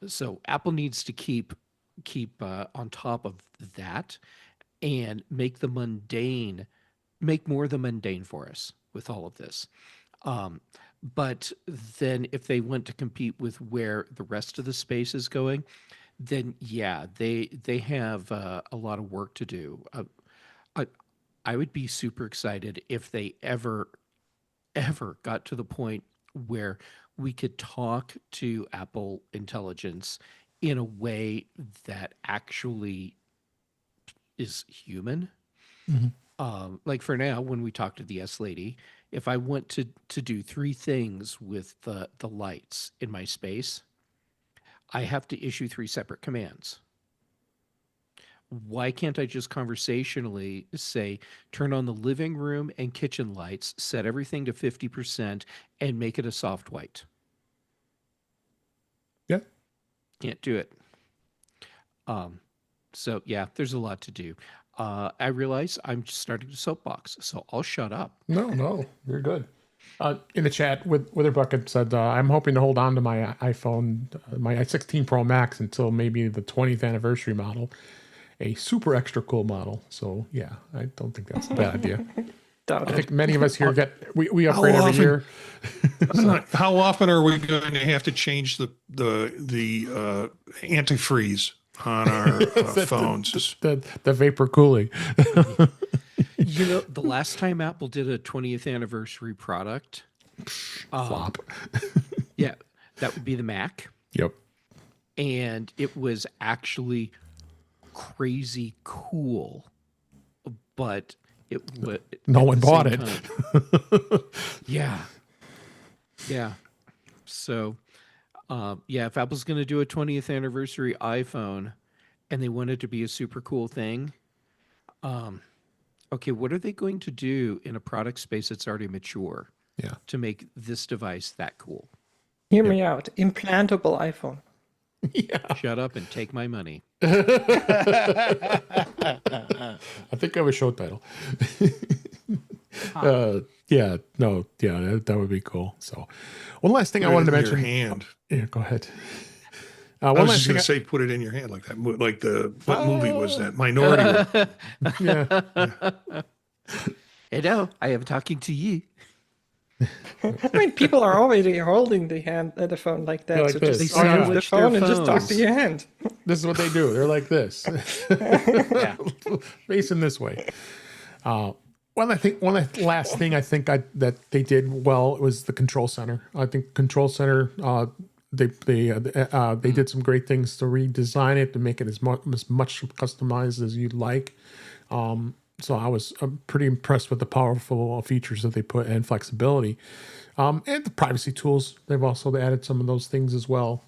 So Apple needs to keep on top of that and make more of the mundane for us with all of this. But then if they want to compete with where the rest of the space is going, then yeah, they have a lot of work to do. I would be super excited if they ever got to the point where we could talk to Apple Intelligence in a way that actually is human. Mm-hmm. Like for now, when we talk to the S lady, if I want to do 3 things with the lights in my space, I have to issue 3 separate commands. Why can't I just conversationally say, turn on the living room and kitchen lights, set everything to 50%, and make it a soft white? Yeah. Can't do it. So yeah, there's a lot to do. I realize I'm just starting to soapbox, so I'll shut up. No, you're good. In the chat, Wither Bucket said, I'm hoping to hold on to my iPhone, my 16 Pro Max until maybe the 20th anniversary model, a super extra cool model. So yeah, I don't think that's a bad idea. Doubt I it. think many of us here we upgrade every often- year. How often are we going to have to change the antifreeze on our phones? The vapor cooling. You know, the last time Apple did a 20th anniversary product, Flop. yeah, that would be the Mac. Yep. And it was actually crazy cool, but it was No one bought it. Yeah. Yeah. So, yeah, if Apple's going to do a 20th anniversary iPhone and they want it to be a super cool thing, okay, what are they going to do in a product space that's already mature Yeah. to make this device that cool? Hear me out. Implantable iPhone. Yeah. Shut up and take my money. I think I have a show title. Yeah, no, yeah, that would be cool. So, one last thing I wanted to Put it mention. in your hand. Yeah, go ahead. I One was last just thing. going to say, put it in your hand like that. Like what movie was that? Minority Report. Yeah, Hello, I am talking to you. I mean, people are already holding the phone like that. Like so this. just Oh, yeah. use the Switch their phone and just talk to phones. your hand. this is what they do. They're like this, Yeah. facing this way. One last thing I think that they did well was the control center. I think control center. They did some great things to redesign it to make it as much customized as you'd like. So I was pretty impressed with the powerful features that they put and flexibility, and the privacy tools. They've also added some of those things as well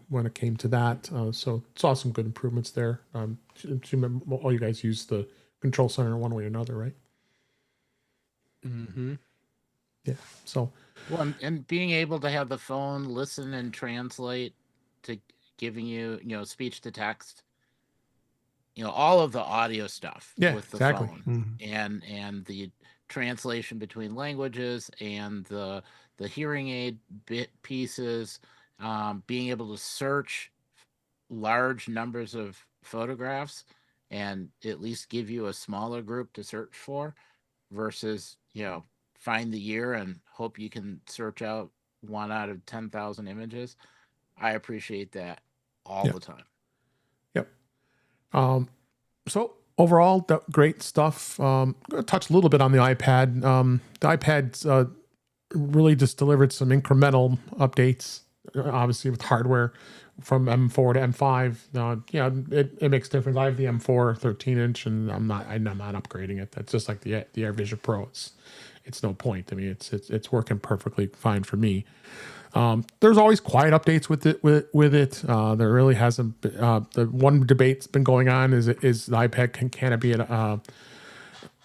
when it came to that. So saw some good improvements there. All you guys use the control center in one way or another, right? Mm-hmm. Yeah. So Well, and being able to have the phone listen and translate to giving you, speech to text, all of the audio stuff Yeah, with the exactly. phone and the translation between languages and the hearing aid bit pieces, being able to search large numbers of photographs and at least give you a smaller group to search for versus, find the year and hope you can search out 1 out of 10,000 images. I appreciate that all Yeah. the time. Yep. So overall, great stuff. Gonna touch a little bit on the iPad. The iPad's really just delivered some incremental updates, obviously with hardware from M4 to M5. It makes a difference. I have the M4 13-inch, and I'm not upgrading it. That's just like the AirVision Pro. It's no point. I mean, it's working perfectly fine for me. There's always quiet updates with it. There really hasn't been, the one debate's been going on is the iPad can it be a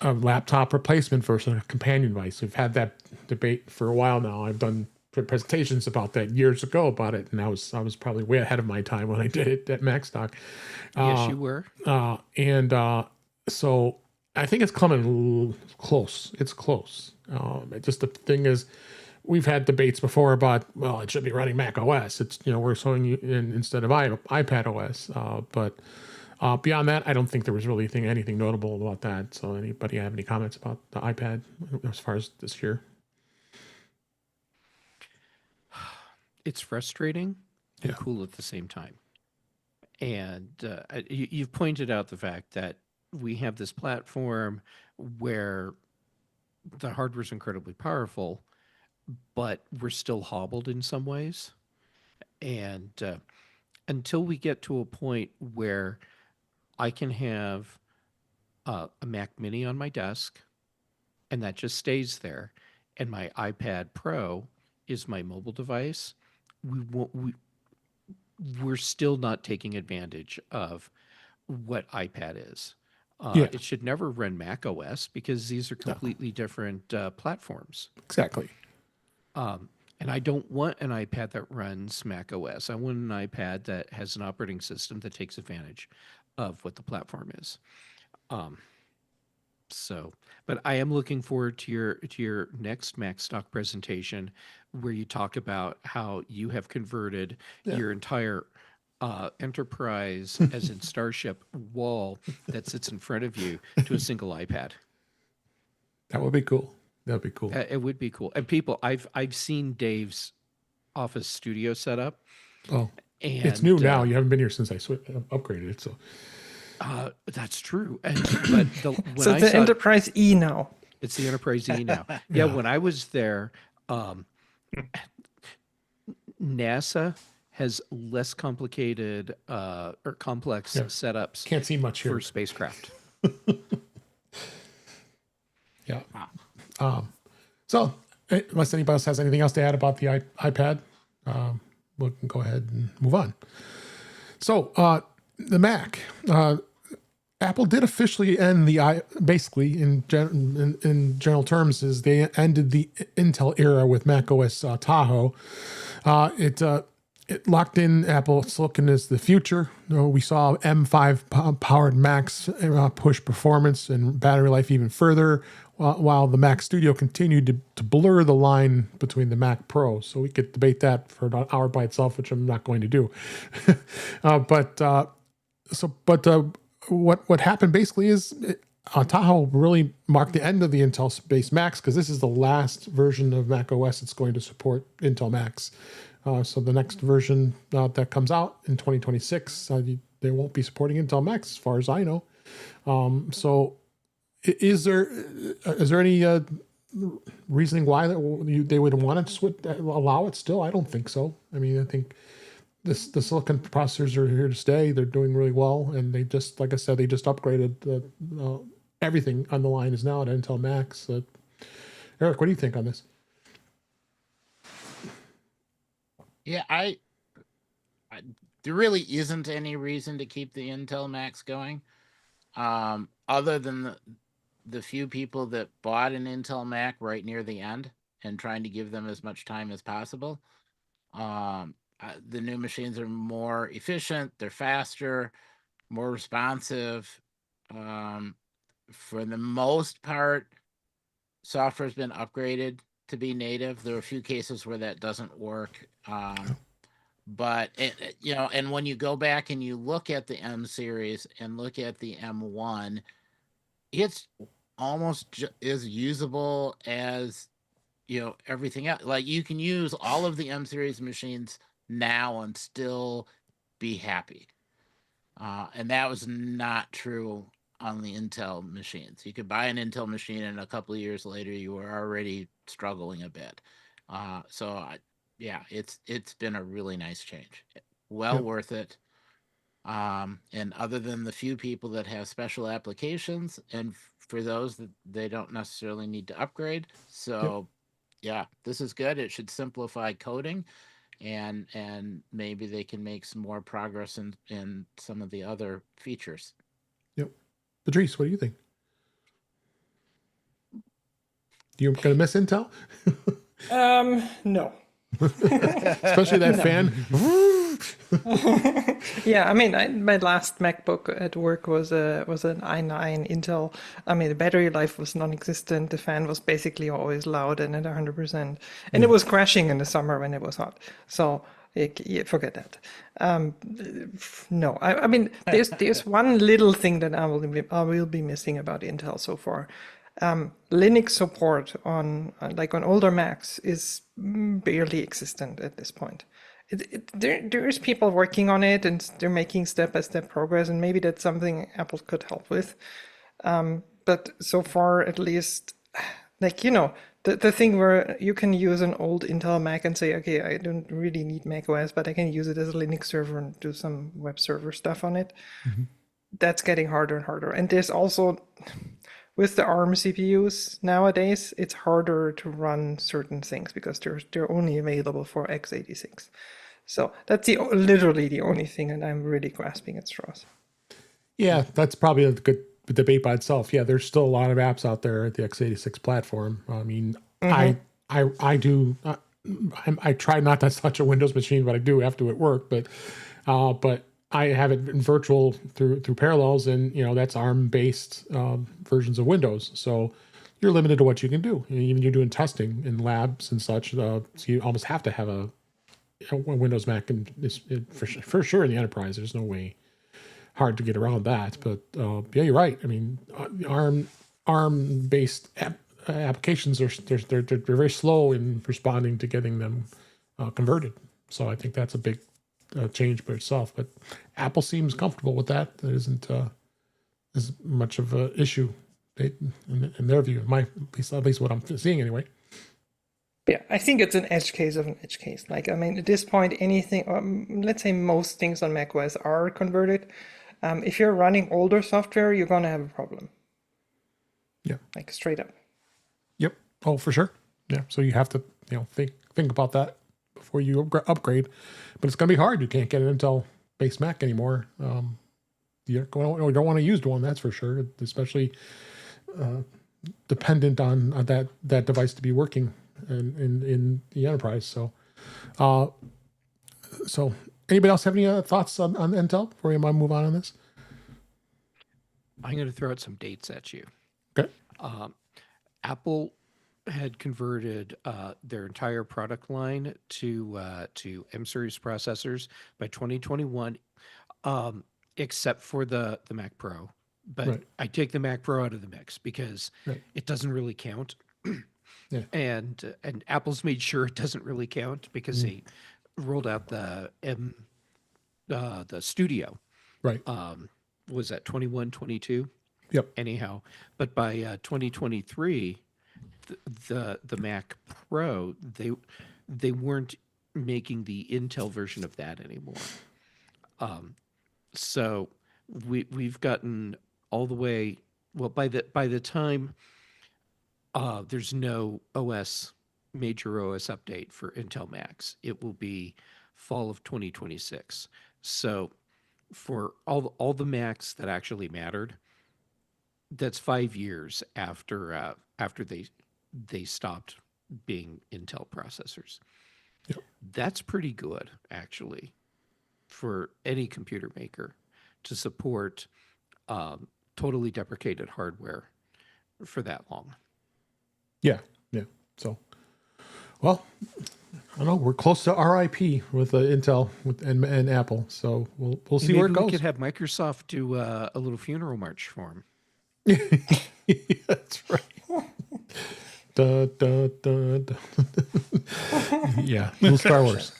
laptop replacement versus a companion device. We've had that debate for a while now. I've done presentations about that years ago about it, and I was probably way ahead of my time when I did it at MacStock. Yes, you were. So I think it's coming close. It's close. Just the thing is, we've had debates before about, well, it should be running Mac OS. It's, we're showing you instead of iPad OS. But beyond that, I don't think there was really anything notable about that. So anybody have any comments about the iPad as far as this year? It's frustrating and Yeah. cool at the same time. And you've pointed out the fact that we have this platform where the hardware is incredibly powerful, but we're still hobbled in some ways. And until we get to a point where I can have a Mac Mini on my desk and that just stays there, and my iPad Pro is my mobile device, we're still not taking advantage of what iPad is. Yeah. It should never run Mac OS because these are completely different platforms. Exactly. And I don't want an iPad that runs Mac OS. I want an iPad that has an operating system that takes advantage of what the platform is. So, but I am looking forward to your next Mac stock presentation, where you talk about how you have converted Yeah. your entire enterprise, as in Starship, wall that sits in front of you to a single iPad. That would be cool. That'd be cool. It would be cool. And people, I've seen Dave's office studio setup. Oh, And it's new now. You haven't been here since I upgraded it. So that's true. But when So I the saw Enterprise E now. it's the Enterprise E now. Yeah, when I was there, NASA has less complicated or complex setups can't see much here. for spacecraft. Yeah. So unless anybody else has anything else to add about the iPad, we can go ahead and move on. So the Mac, Apple did officially end basically in general terms, is they ended the Intel era with Mac OS Tahoe. It locked in Apple Silicon as the future. We saw M5 powered Macs push performance and battery life even further, while the Mac Studio continued to blur the line between the Mac Pro. So we could debate that for about an hour by itself, which I'm not going to do. What happened basically is Tahoe really marked the end of the Intel-based Macs, because this is the last version of Mac OS that's going to support Intel Macs. So the next version that comes out in 2026, they won't be supporting Intel Macs as far as I know. So is there any reasoning why they would want to allow it still? I don't think so. I mean, I think the silicon processors are here to stay. They're doing really well, and they just, like I said, they just upgraded everything on the line is now at Intel Macs. Eric, what do you think on this? Yeah, there really isn't any reason to keep the Intel Macs going, other than the few people that bought an Intel Mac right near the end and trying to give them as much time as possible. The new machines are more efficient, they're faster, more responsive. For the most part, software's been upgraded to be native. There are a few cases where that doesn't work. But and when you go back and you look at the M series and look at the M1, it's almost as usable as everything else. Like, you can use all of the M series machines now and still be happy. And that was not true on the Intel machines. You could buy an Intel machine and a couple of years later you were already struggling a bit. It's been a really nice change. Well worth it. And other than the few people that have special applications, and for those that they don't necessarily need to upgrade. So this is good. It should simplify coding, and maybe they can make some more progress in some of the other features. Yep. Patrice, what do you think? You gonna miss Intel? No. Especially that fan. Yeah, I mean, my last MacBook at work was an i9 Intel. I mean, the battery life was non-existent. The fan was basically always loud and at 100%, and it was crashing in the summer when it was hot. So forget that. No, I mean, there's one little thing that I will be missing about Intel so far. Linux support on older Macs is barely existent at this point. There is people working on it, and they're making step-by-step progress, and maybe that's something Apple could help with. But so far, at least, the thing where you can use an old Intel Mac and say, okay, I don't really need macOS, but I can use it as a Linux server and do some web server stuff on it. Mm-hmm. That's getting harder and harder. And there's also, with the ARM CPUs nowadays, it's harder to run certain things because they're only available for x86. So that's literally the only thing, and I'm really grasping at straws. Yeah, that's probably a good debate by itself. Yeah, there's still a lot of apps out there at the x86 platform. I mean, I try not to touch a Windows machine, but I do have to at work. But I have it in virtual through Parallels, and that's ARM based versions of Windows. So you're limited to what you can do. And even you're doing testing in labs and such. So you almost have to have a Windows Mac, and for sure in the enterprise. There's no way hard to get around that. But yeah, you're right. I mean, ARM based applications they're very slow in responding to getting them converted. So I think that's a big change by itself. But Apple seems comfortable with that. That isn't as much of an issue in their view. At least what I'm seeing anyway. Yeah, I think it's an edge case of an edge case. Like, I mean, at this point, anything, let's say most things on macOS are converted. If you're running older software, you're going to have a problem. Yeah. Like straight up. Yep. Oh, for sure. Yeah. So you have to, think about that before you upgrade. But it's going to be hard. You can't get an Intel-based Mac anymore. You don't want to use one, that's for sure. Especially dependent on that device to be working in the enterprise. So, anybody else have any thoughts on Intel before we move on this? I'm going to throw out some dates at you. Okay. Apple had converted their entire product line to M series processors by 2021, except for the Mac Pro. But Right. I take the Mac Pro out of the mix because Right. it doesn't really count. Yeah. And Apple's made sure it doesn't really count because they rolled out the Studio. Right. Was that 21, 22? Yep. Anyhow, but by 2023, the Mac Pro, they weren't making the Intel version of that anymore. So we've gotten all the way. Well, by the time there's no major OS update for Intel Macs, it will be fall of 2026. So for all the Macs that actually mattered, that's 5 years after they stopped being Intel processors. Yep. That's pretty good, actually, for any computer maker to support totally deprecated hardware for that long. Yeah. So, well, I don't know. We're close to RIP with Intel and Apple. So we'll see where it goes. We could have Microsoft do a little funeral march for him. That's right. Da, da, da, da. Yeah, little Star Wars.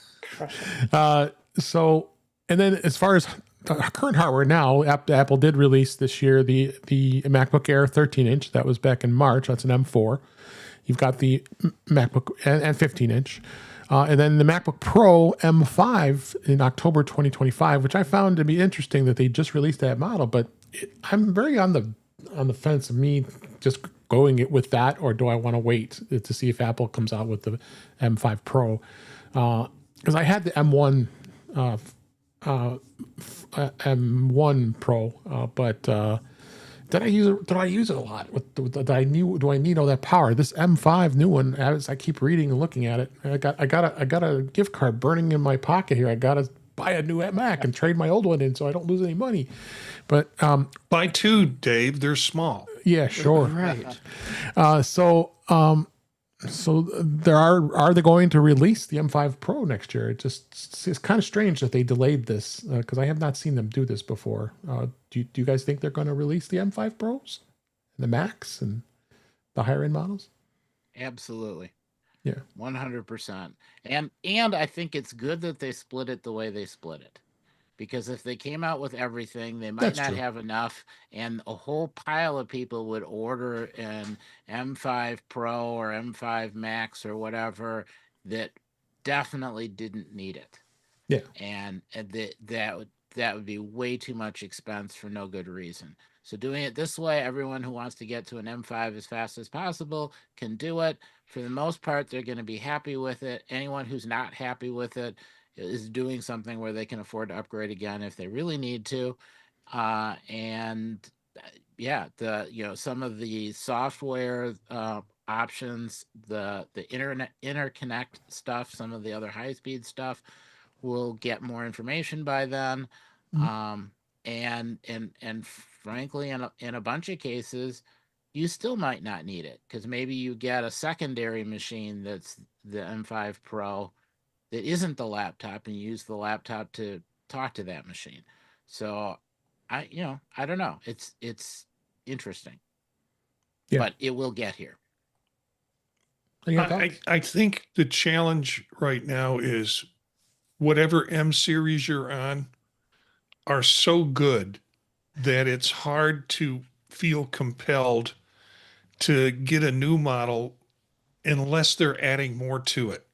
So, and then as far as current hardware now, Apple did release this year the MacBook Air 13-inch. That was back in March. That's an M4. You've got the MacBook and 15-inch. And then the MacBook Pro M5 in October 2025, which I found to be interesting that they just released that model. But I'm very on the fence of me just going it with that, or do I want to wait to see if Apple comes out with the M5 Pro? Because I had the M1 M1 Pro, but did I use it a lot? Do I need all that power? This M5 new one, as I keep reading and looking at it, I got a gift card burning in my pocket here. I gotta buy a new Mac and trade my old one in so I don't lose any money. But buy two, Dave. They're small. Yeah, sure. Right. So are they going to release the M5 Pro next year? It's kind of strange that they delayed this because I have not seen them do this before. Do you guys think they're going to release the M5 Pros, and the Macs, and the higher end models? Absolutely. Yeah. 100%. And I think it's good that they split it the way they split it. Because if they came out with everything, they might That's not true. have enough, and a whole pile of people would order an M5 Pro or M5 Max or whatever that definitely didn't need it. Yeah. And that would be way too much expense for no good reason. So doing it this way, everyone who wants to get to an M5 as fast as possible can do it. For the most part, they're going to be happy with it. Anyone who's not happy with it is doing something where they can afford to upgrade again if they really need to. And yeah, some of the software options, the interconnect stuff, some of the other high-speed stuff, we'll get more information by then. And frankly, in a bunch of cases, you still might not need it, because maybe you get a secondary machine that's the M5 Pro that isn't the laptop, and you use the laptop to talk to that machine. So I don't know. It's interesting. Yeah. But it will get here. Any other thoughts? I think the challenge right now is whatever M series you're on are so good that it's hard to feel compelled to get a new model unless they're adding more to it.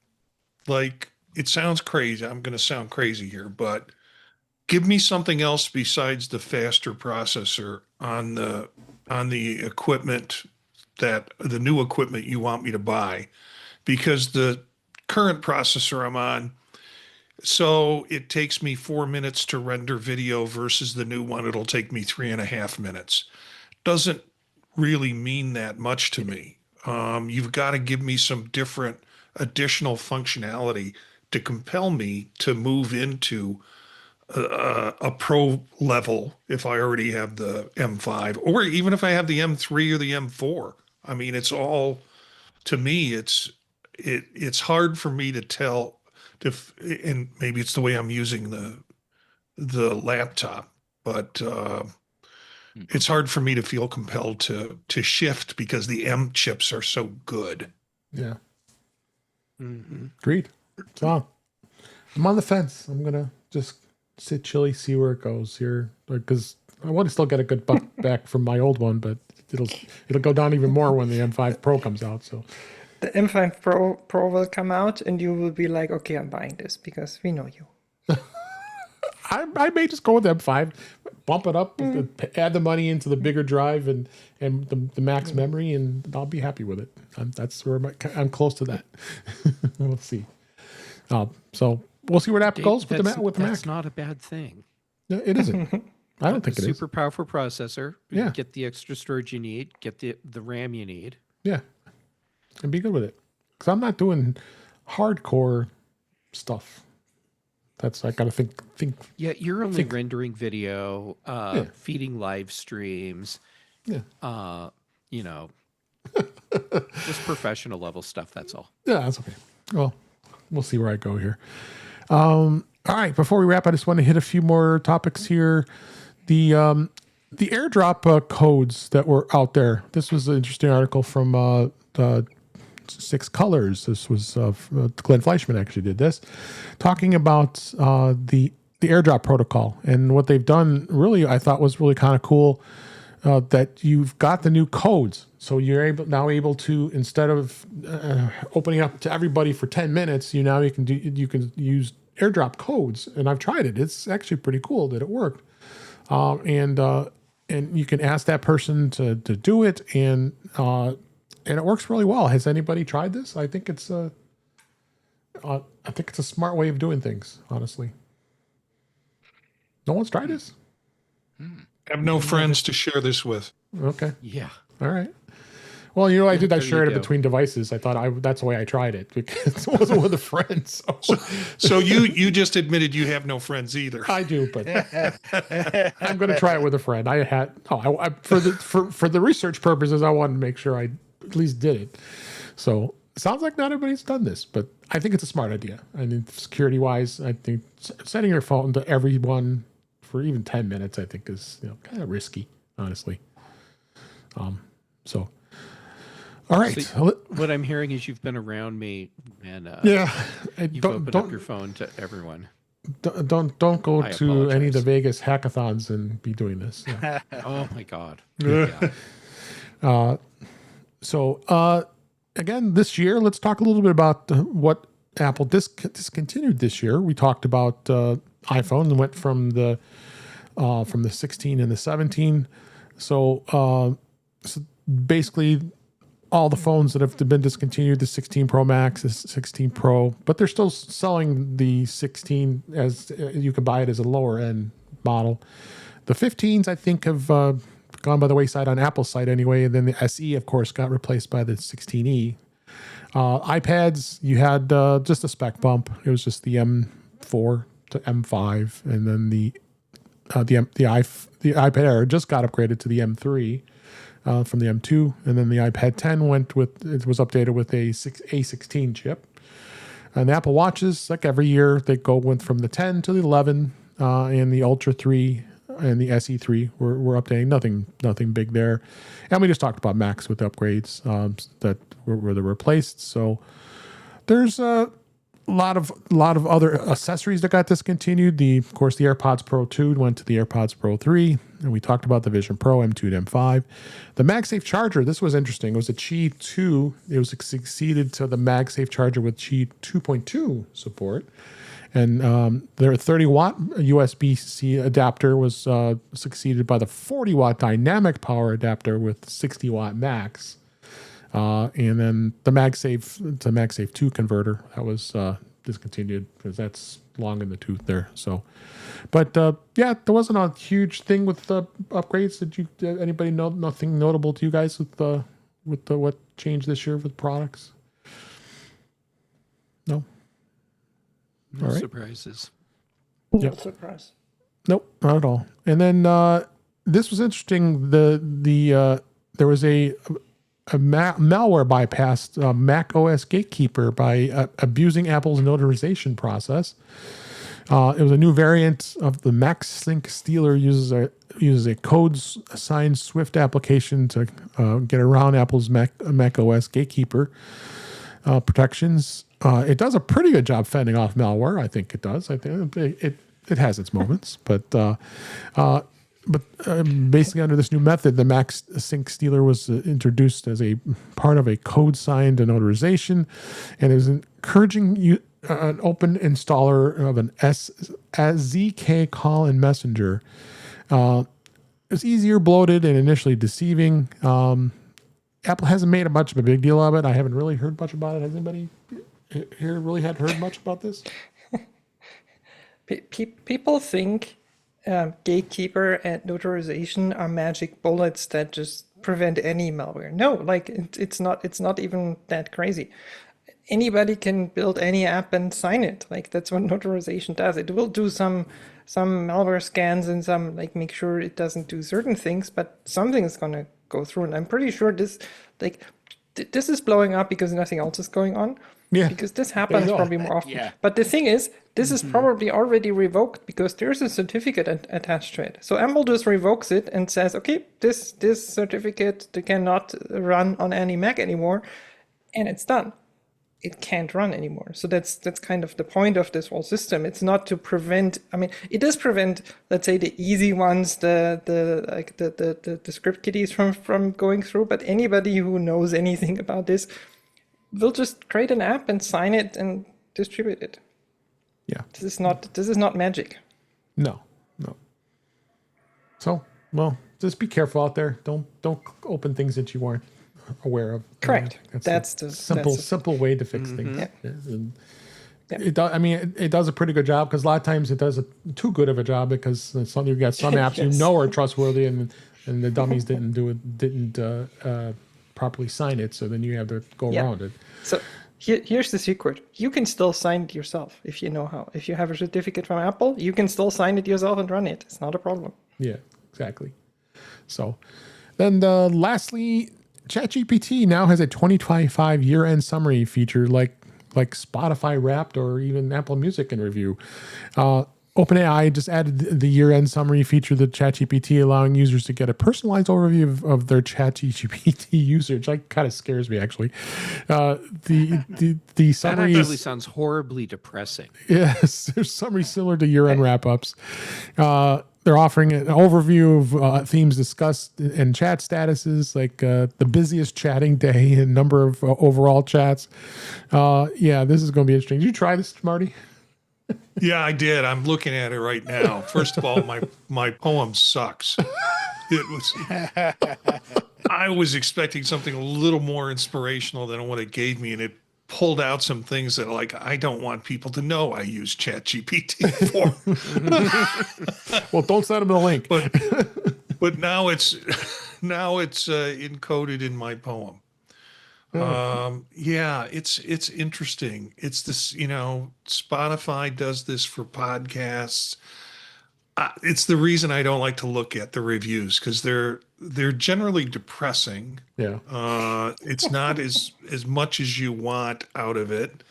Like, it sounds crazy. I'm going to sound crazy here, but give me something else besides the faster processor on the equipment, that the new equipment you want me to buy, because the current processor I'm on, so it takes me 4 minutes to render video versus the new one, it'll take me 3.5 minutes. Doesn't really mean that much to me. You've got to give me some different additional functionality to compel me to move into a pro level if I already have the M5, or even if I have the M3 or the M4. I mean, it's all, to me, it's hard for me to tell if, and maybe it's the way I'm using the laptop, but it's hard for me to feel compelled to shift because the M chips are so good. Yeah. Agreed. So I'm on the fence. I'm gonna just sit chilly, see where it goes here, because I want to still get a good buck back from my old one, but it'll go down even more when the M5 Pro comes out. So The M5 Pro will come out, and you will be like, okay, I'm buying this because we know you. I may just go with M5, bump it up, add the money into the bigger drive and the max memory, and I'll be happy with it. That's where I'm close to that. We'll see. So we'll see where Apple goes with the Mac. That's not a bad thing. No, it isn't. I don't think it is. Super powerful processor. Yeah. Get the extra storage you need. Get the RAM you need. Yeah, and be good with it. Because I'm not doing hardcore stuff. That's, I gotta think. Yeah, you're only rendering video, feeding live streams. Yeah. Just professional level stuff. That's all. Yeah, that's okay. Well, we'll see where I go here. All right, before we wrap, I just want to hit a few more topics here. The airdrop codes that were out there. This was an interesting article from Six Colors. This was Glenn Fleischman actually did this, talking about the airdrop protocol and what they've done. Really, I thought was really kind of cool. That you've got the new codes, so you're able to, instead of opening up to everybody for 10 minutes, you can use airdrop codes. And I've tried it; it's actually pretty cool that it worked. And you can ask that person to do it, and it works really well. Has anybody tried this? I think it's a smart way of doing things. Honestly, no one's tried this. I have no friends to share this with. Okay. Yeah. All right. Well, I did. I there shared you it go. between devices. I thought that's the way I tried it, because it wasn't with a friend. So you just admitted you have no friends either. I do, but I'm going to try it with a friend. For the research purposes, I wanted to make sure I at least did it. So it sounds like not everybody's done this, but I think it's a smart idea. I mean, security wise, I think setting your phone to everyone for even 10 minutes, I think is kind of risky, honestly. So. All right. So what I'm hearing is you've been around me, and you've opened up your phone to everyone. Don't go I to any of the apologize. Vegas hackathons and be doing this. Yeah. Oh my God. Yeah. So again, this year, let's talk a little bit about what Apple discontinued this year. We talked about iPhone and went from the 16 and the 17. So basically, all the phones that have been discontinued, the 16 Pro Max, the 16 Pro, but they're still selling the 16 as you can buy it as a lower end model. The 15s, I think, have gone by the wayside on Apple's side anyway. And then the SE, of course, got replaced by the 16e. iPads, you had just a spec bump. It was just the M4 to M5, and then the the iPad Air just got upgraded to the M3 from the M2, and then the iPad 10 was updated with A16 chip. And the Apple Watches, like every year, they went from the 10 to the 11, and the Ultra 3 and the SE3 were updating. Nothing big there. And we just talked about Macs with upgrades that were replaced. So there's a lot of other accessories that got discontinued. Of course, the AirPods Pro 2 went to the AirPods Pro 3, and we talked about the Vision Pro M2 to M5. The MagSafe charger, this was interesting. It was a Qi 2. It was succeeded to the MagSafe charger with Qi 2.2 support. And their 30-watt USB-C adapter was succeeded by the 40-watt dynamic power adapter with 60-watt max. And then the MagSafe 2 converter, that was discontinued because that's long in the tooth there. So, but yeah, there wasn't a huge thing with the upgrades. Did anybody know nothing notable to you guys with what changed this year with products? No. No All right. surprises. No Yep. surprise. Nope, not at all. And then this was interesting. There was a malware bypassed Mac OS Gatekeeper by abusing Apple's notarization process. It was a new variant of the Mac Sync Stealer. Uses a code-assigned Swift application to get around Apple's Mac OS Gatekeeper protections. It does a pretty good job fending off malware. I think it does. I think it has its moments, but basically under this new method, the Mac Sync Stealer was introduced as a part of a code-signed notarization, and it was encouraging an open installer of an ZK call and messenger. It's easier, bloated, and initially deceiving. Apple hasn't made much of a big deal of it. I haven't really heard much about it. Has anybody here really heard much about this? People think Gatekeeper and notarization are magic bullets that just prevent any malware. No, like it's not even that crazy. Anybody can build any app and sign it. Like that's what notarization does. It will do some malware scans and some make sure it doesn't do certain things, but something is gonna go through. And I'm pretty sure this is blowing up because nothing else is going on. Yeah. Because this happens probably more often. Yeah. But the thing is, this is probably already revoked because there's a certificate attached to it. So Apple just revokes it and says, okay, this certificate cannot run on any Mac anymore, and it's done. It can't run anymore. So that's kind of the point of this whole system. It's not to prevent. I mean, it does prevent, let's say, the easy ones, the script kiddies from going through. But anybody who knows anything about this will just create an app and sign it and distribute it. Yeah. This is not magic. No. So, well, just be careful out there. Don't open things that you aren't aware of. Correct. That's the simple way to fix things. Yeah. And Yeah. it does. I mean, it does a pretty good job because a lot of times it does a too good of a job because you've got some apps Yes. are trustworthy and the dummies didn't properly sign it, so then you have to go Yeah. around it. So here's the secret. You can still sign it yourself if you know how. If you have a certificate from Apple, you can still sign it yourself and run it. It's not a problem. Yeah, exactly. So then lastly, ChatGPT now has a 2025 year-end summary feature like Spotify Wrapped or even Apple Music in review. OpenAI just added the year-end summary feature to ChatGPT, allowing users to get a personalized overview of their ChatGPT usage. That kind of scares me, actually. The That summary actually is sounds horribly depressing. yes, there's summary similar to year-end wrap-ups. They're offering an overview of themes discussed and chat statuses, like the busiest chatting day and number of overall chats. Yeah, this is going to be interesting. Did you try this, Marty? Yeah, I did. I'm looking at it right now. First of all, my poem sucks. It was. I was expecting something a little more inspirational than what it gave me, and it pulled out some things that I don't want people to know I use ChatGPT for. Well, don't send them the link. But now it's encoded in my poem. Yeah, it's interesting. It's this, Spotify does this for podcasts. It's the reason I don't like to look at the reviews because they're generally depressing. Yeah. It's not as much as you want out of it.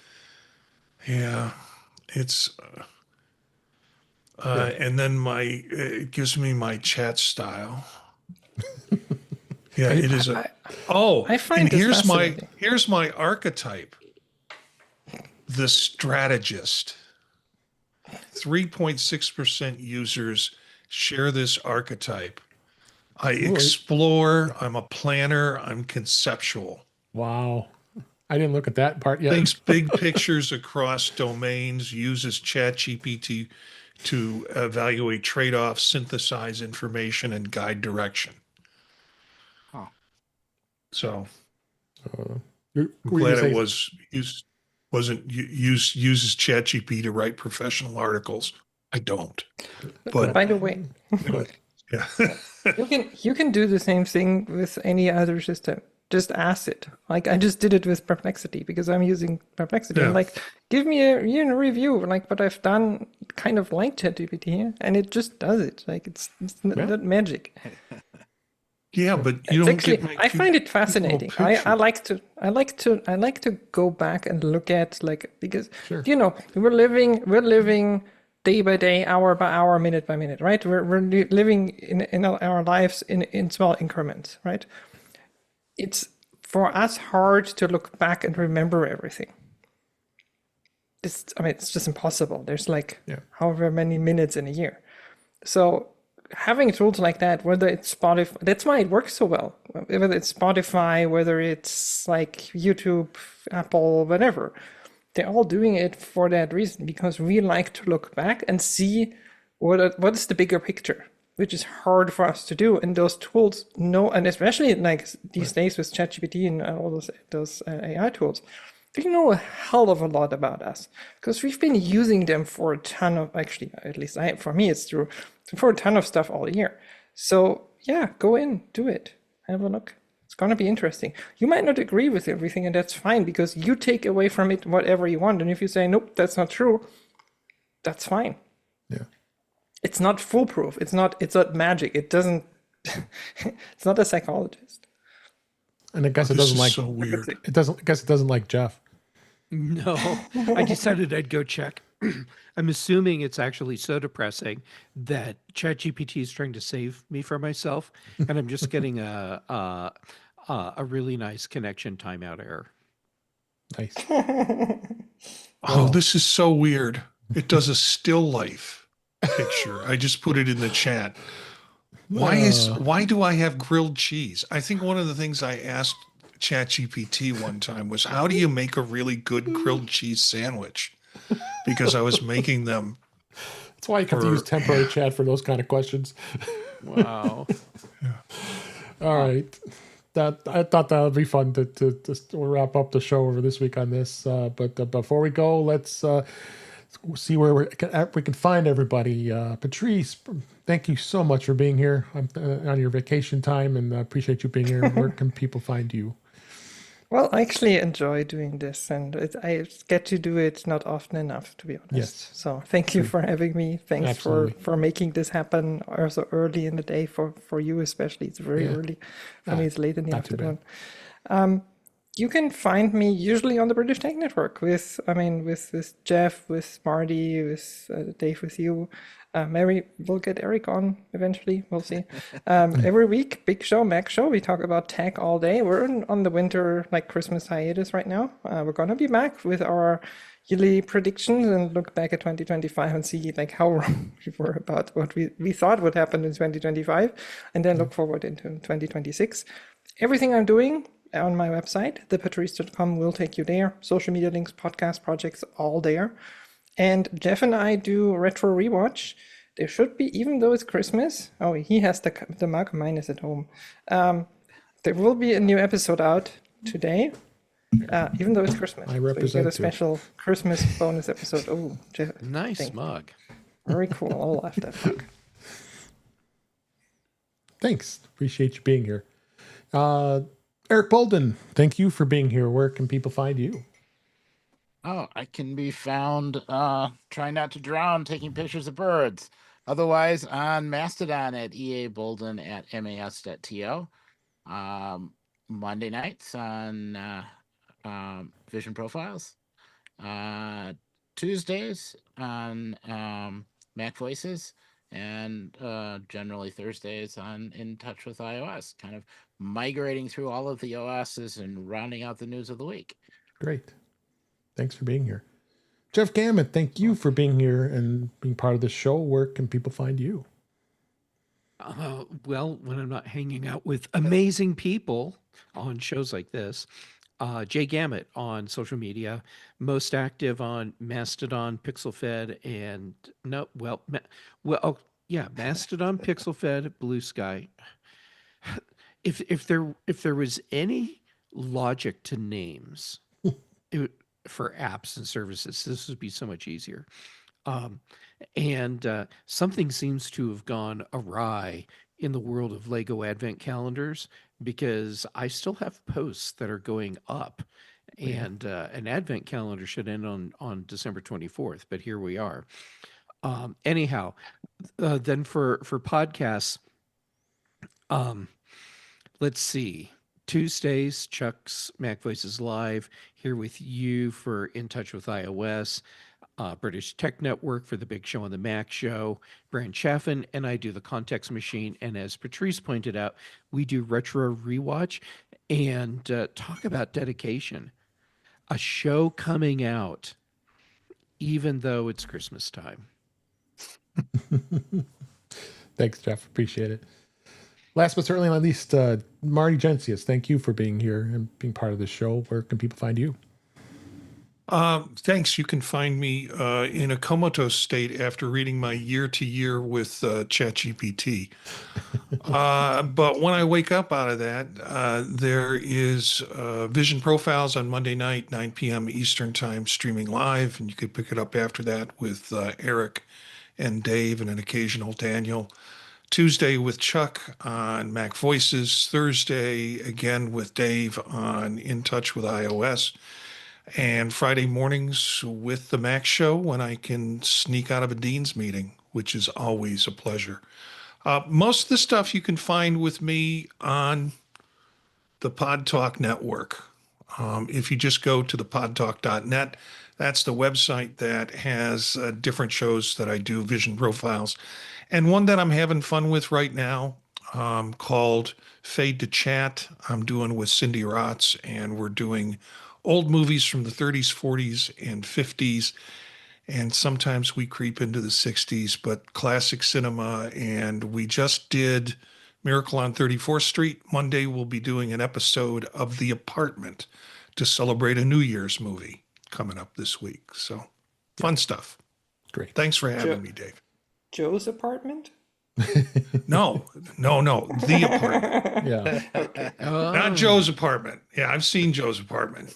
Yeah, it's and then it gives me my chat style. Yeah, it is I find and this fascinating. here's my archetype. The strategist. 3.6% users share this archetype. I explore, I'm a planner, I'm conceptual. Wow. I didn't look at that part yet. Thinks big pictures across domains, uses ChatGPT to evaluate trade-offs, synthesize information, and guide direction. Huh. So I'm Were you glad gonna it say- uses ChatGPT to write professional articles. I don't. But By the way, yeah. you can do the same thing with any other system. Just ask it. Like I just did it with Perplexity because I'm using Perplexity. Yeah. I'm like, give me a review, like what I've done, kind of like ChatGPT, and it just does it. Like it's not magic. Yeah, but you It's don't actually, get my I find it fascinating. I picture. like to go back and look at like because Sure. you know we're living day by day, hour by hour, minute by minute, right? We're living in our lives in small increments, right? It's for us hard to look back and remember everything. It's just impossible. There's like however many minutes in a year. So having tools like that, whether it's Spotify, that's why it works so well. Whether it's Spotify, whether it's like YouTube, Apple, whatever, they're all doing it for that reason because we like to look back and see what is the bigger picture, which is hard for us to do. And those tools know, and especially like these days with ChatGPT and all those AI tools, they know a hell of a lot about us because we've been using them for a ton of, actually, at least for me, it's true, for a ton of stuff all year. So yeah, go in, do it, have a look. It's going to be interesting. You might not agree with everything, and that's fine because you take away from it whatever you want. And if you say, nope, that's not true, that's fine. Yeah. It's not foolproof. It's not magic. It doesn't, it's not a psychologist. And I guess it This doesn't is like so weird. it doesn't like Jeff. No, I decided I'd go check. I'm assuming it's actually so depressing that ChatGPT is trying to save me from myself, and I'm just getting a really nice connection timeout error. Nice. Oh, this is so weird. It does a still life picture. I just put it in the chat. Why do I have grilled cheese? I think one of the things I asked ChatGPT one time was, how do you make a really good grilled cheese sandwich? Because I was making them. That's why I have to use temporary chat for those kind of questions. Wow. All right. I thought that would be fun to wrap up the show over this week on this. But before we go, let's see where we can find everybody. Patrice, thank you so much for being here on your vacation time, and I appreciate you being here. Where can people find you? Well, I actually enjoy doing this, and I get to do it not often enough, to be honest. Yes. So thank you for having me. Thanks Absolutely. for making this happen so early in the day for you especially. It's very early. For me, it's late in the not too bad. afternoon. You can find me usually on the British Tech Network with Jeff, with Marty, with Dave, with you. Maybe we'll get Eric on eventually. We'll see. Every week, big show, Mac show. We talk about tech all day. We're on the winter, like Christmas hiatus right now. We're gonna be back with our yearly predictions and look back at 2025 and see like how wrong we were about what we thought would happen in 2025, and then look forward into 2026. Everything I'm doing on my website, thepatrice.com, will take you there. Social media links, podcast projects, all there. And Jeff and I do retro rewatch. There should be, even though it's Christmas. Oh, he has the mug. Mine is at home. There will be a new episode out today, even though it's Christmas. I So represent you you. get a special Christmas bonus episode. Oh, Jeff, Nice thank you. mug. Very cool. I'll laugh that mug. Thanks. Appreciate you being here. Eric Bolden, thank you for being here. Where can people find you? Oh, I can be found trying not to drown, taking pictures of birds. Otherwise, on Mastodon at EA Bolden at mas.to. Monday nights on Vision Profiles. Tuesdays on Mac Voices, and generally Thursdays on In Touch with iOS, kind of migrating through all of the OSs and rounding out the news of the week. Great. Thanks for being here. Jeff Gamet, thank you for being here and being part of the show. Where can people find you? Well, when I'm not hanging out with amazing people on shows like this, Jay Gamet on social media, most active on Mastodon, PixelFed, and Mastodon, PixelFed, Blue Sky. If there was any logic to names for apps and services, this would be so much easier. And something seems to have gone awry in the world of Lego Advent calendars, because I still have posts that are going up, and an Advent calendar should end on December 24th, but here we are. Anyhow, then for podcasts, let's see. Tuesdays, Chuck's Mac Voices Live, here with you for In Touch with iOS. British Tech Network for the Big Show on the Mac Show. Brand Chaffin and I do the Context Machine. And as Patrice pointed out, we do Retro Rewatch and talk about dedication. A show coming out, even though it's Christmas time. Thanks, Jeff. Appreciate it. Last but certainly not least, Marty Jencius, thank you for being here and being part of the show. Where can people find you? Thanks. You can find me in a comatose state after reading my year to year with ChatGPT. But when I wake up out of that, there is Vision Profiles on Monday night, 9 p.m. Eastern Time, streaming live, and you could pick it up after that with Eric and Dave and an occasional Daniel. Tuesday with Chuck on Mac Voices. Thursday again with Dave on In Touch with iOS. And Friday mornings with the Mac Show when I can sneak out of a dean's meeting, which is always a pleasure. Most of the stuff you can find with me on the Pod Talk Network. If you just go to the podtalk.net, that's the website that has different shows that I do, Vision Profiles. And one that I'm having fun with right now called Fade to Chat, I'm doing with Cindy Rotz, and we're doing old movies from the 30s, 40s, and 50s, and sometimes we creep into the 60s, but classic cinema. And we just did Miracle on 34th Street. Monday we'll be doing an episode of The Apartment to celebrate a New Year's movie coming up this week. So fun stuff. Great. Thanks for having me, Dave. Joe's apartment? No, The Apartment. Yeah. Okay. Not Joe's apartment. Yeah, I've seen Joe's apartment.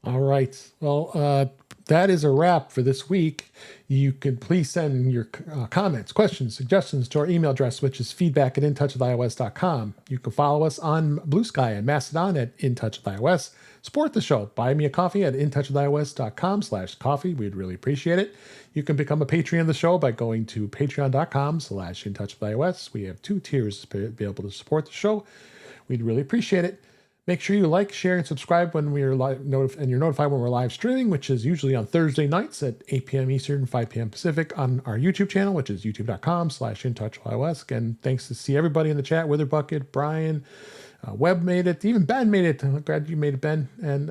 All right. Well, that is a wrap for this week. You can please send your comments, questions, suggestions to our email address, which is feedback@intouchwithios.com. You can follow us on Blue Sky and Mastodon at In Touch with iOS. Support the show. Buy me a coffee at intouchwithios.com/coffee. We'd really appreciate it. You can become a Patreon of the show by going to patreon.com/intouchwithios. We have 2 tiers to be able to support the show. We'd really appreciate it. Make sure you like, share, and subscribe when we are live, and you're notified when we're live streaming, which is usually on Thursday nights at 8 p.m. Eastern, 5 p.m. Pacific on our YouTube channel, which is youtube.com/intouchwithios. Again, thanks to see everybody in the chat. Witherbucket, Brian, Webb made it. Even Ben made it. I'm glad you made it, Ben, and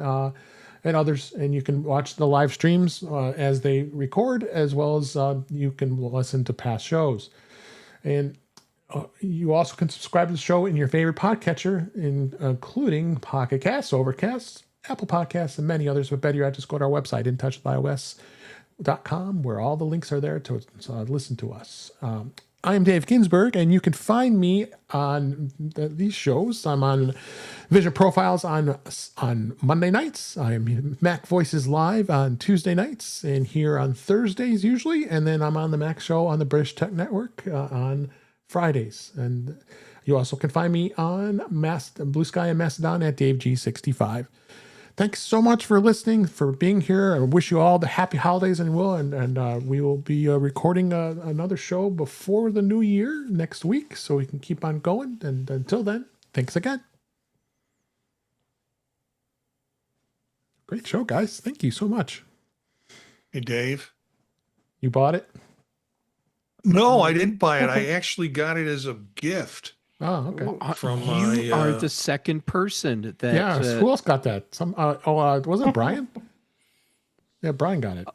others. And you can watch the live streams as they record, as well as you can listen to past shows. And you also can subscribe to the show in your favorite podcatcher, including Pocket Casts, Overcast, Apple Podcasts, and many others. But better yet, just go to our website, intouchwithios.com, where all the links are there to listen to us. I'm Dave Ginsburg, and you can find me on these shows. I'm on Vision Profiles on Monday nights. I'm Mac Voices Live on Tuesday nights, and here on Thursdays usually. And then I'm on the Mac Show on the British Tech Network on Fridays. And you also can find me on Blue Sky and Mastodon at DaveG65. thanks so much for listening, for being here. I wish you all the happy holidays, and we will be recording another show before the new year next week, so we can keep on going. And until then, thanks again. Great show, guys. Thank you so much. Hey, Dave. You bought it? No, I didn't buy it. I actually got it as a gift. Oh, okay. From you my, are the second person that. Yeah, who else got that? Was it Brian? Yeah, Brian got it.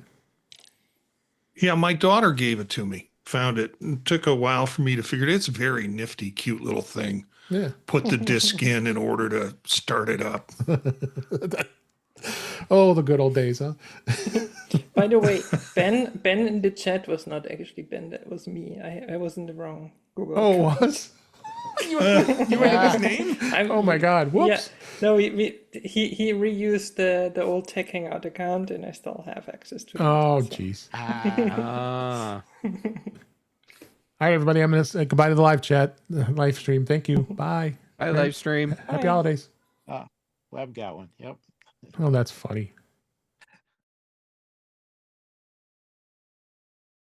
Yeah, my daughter gave it to me. Found it. It took a while for me to figure it. It's a very nifty, cute little thing. Yeah. Put the disc in order to start it up. Oh, the good old days, huh? By the way, Ben in the chat was not actually Ben. That was me. I was in the wrong Google. Oh, account. was? You had his name? Oh my God! Whoops. Yeah, no, he reused the old Tech Hangout account, and I still have access to it. Oh, so. jeez. Ah. All right, everybody. I'm going to say goodbye to the live chat, live stream. Thank you. Bye. Bye, live stream. Happy holidays. Web got one. Yep. Oh, that's funny.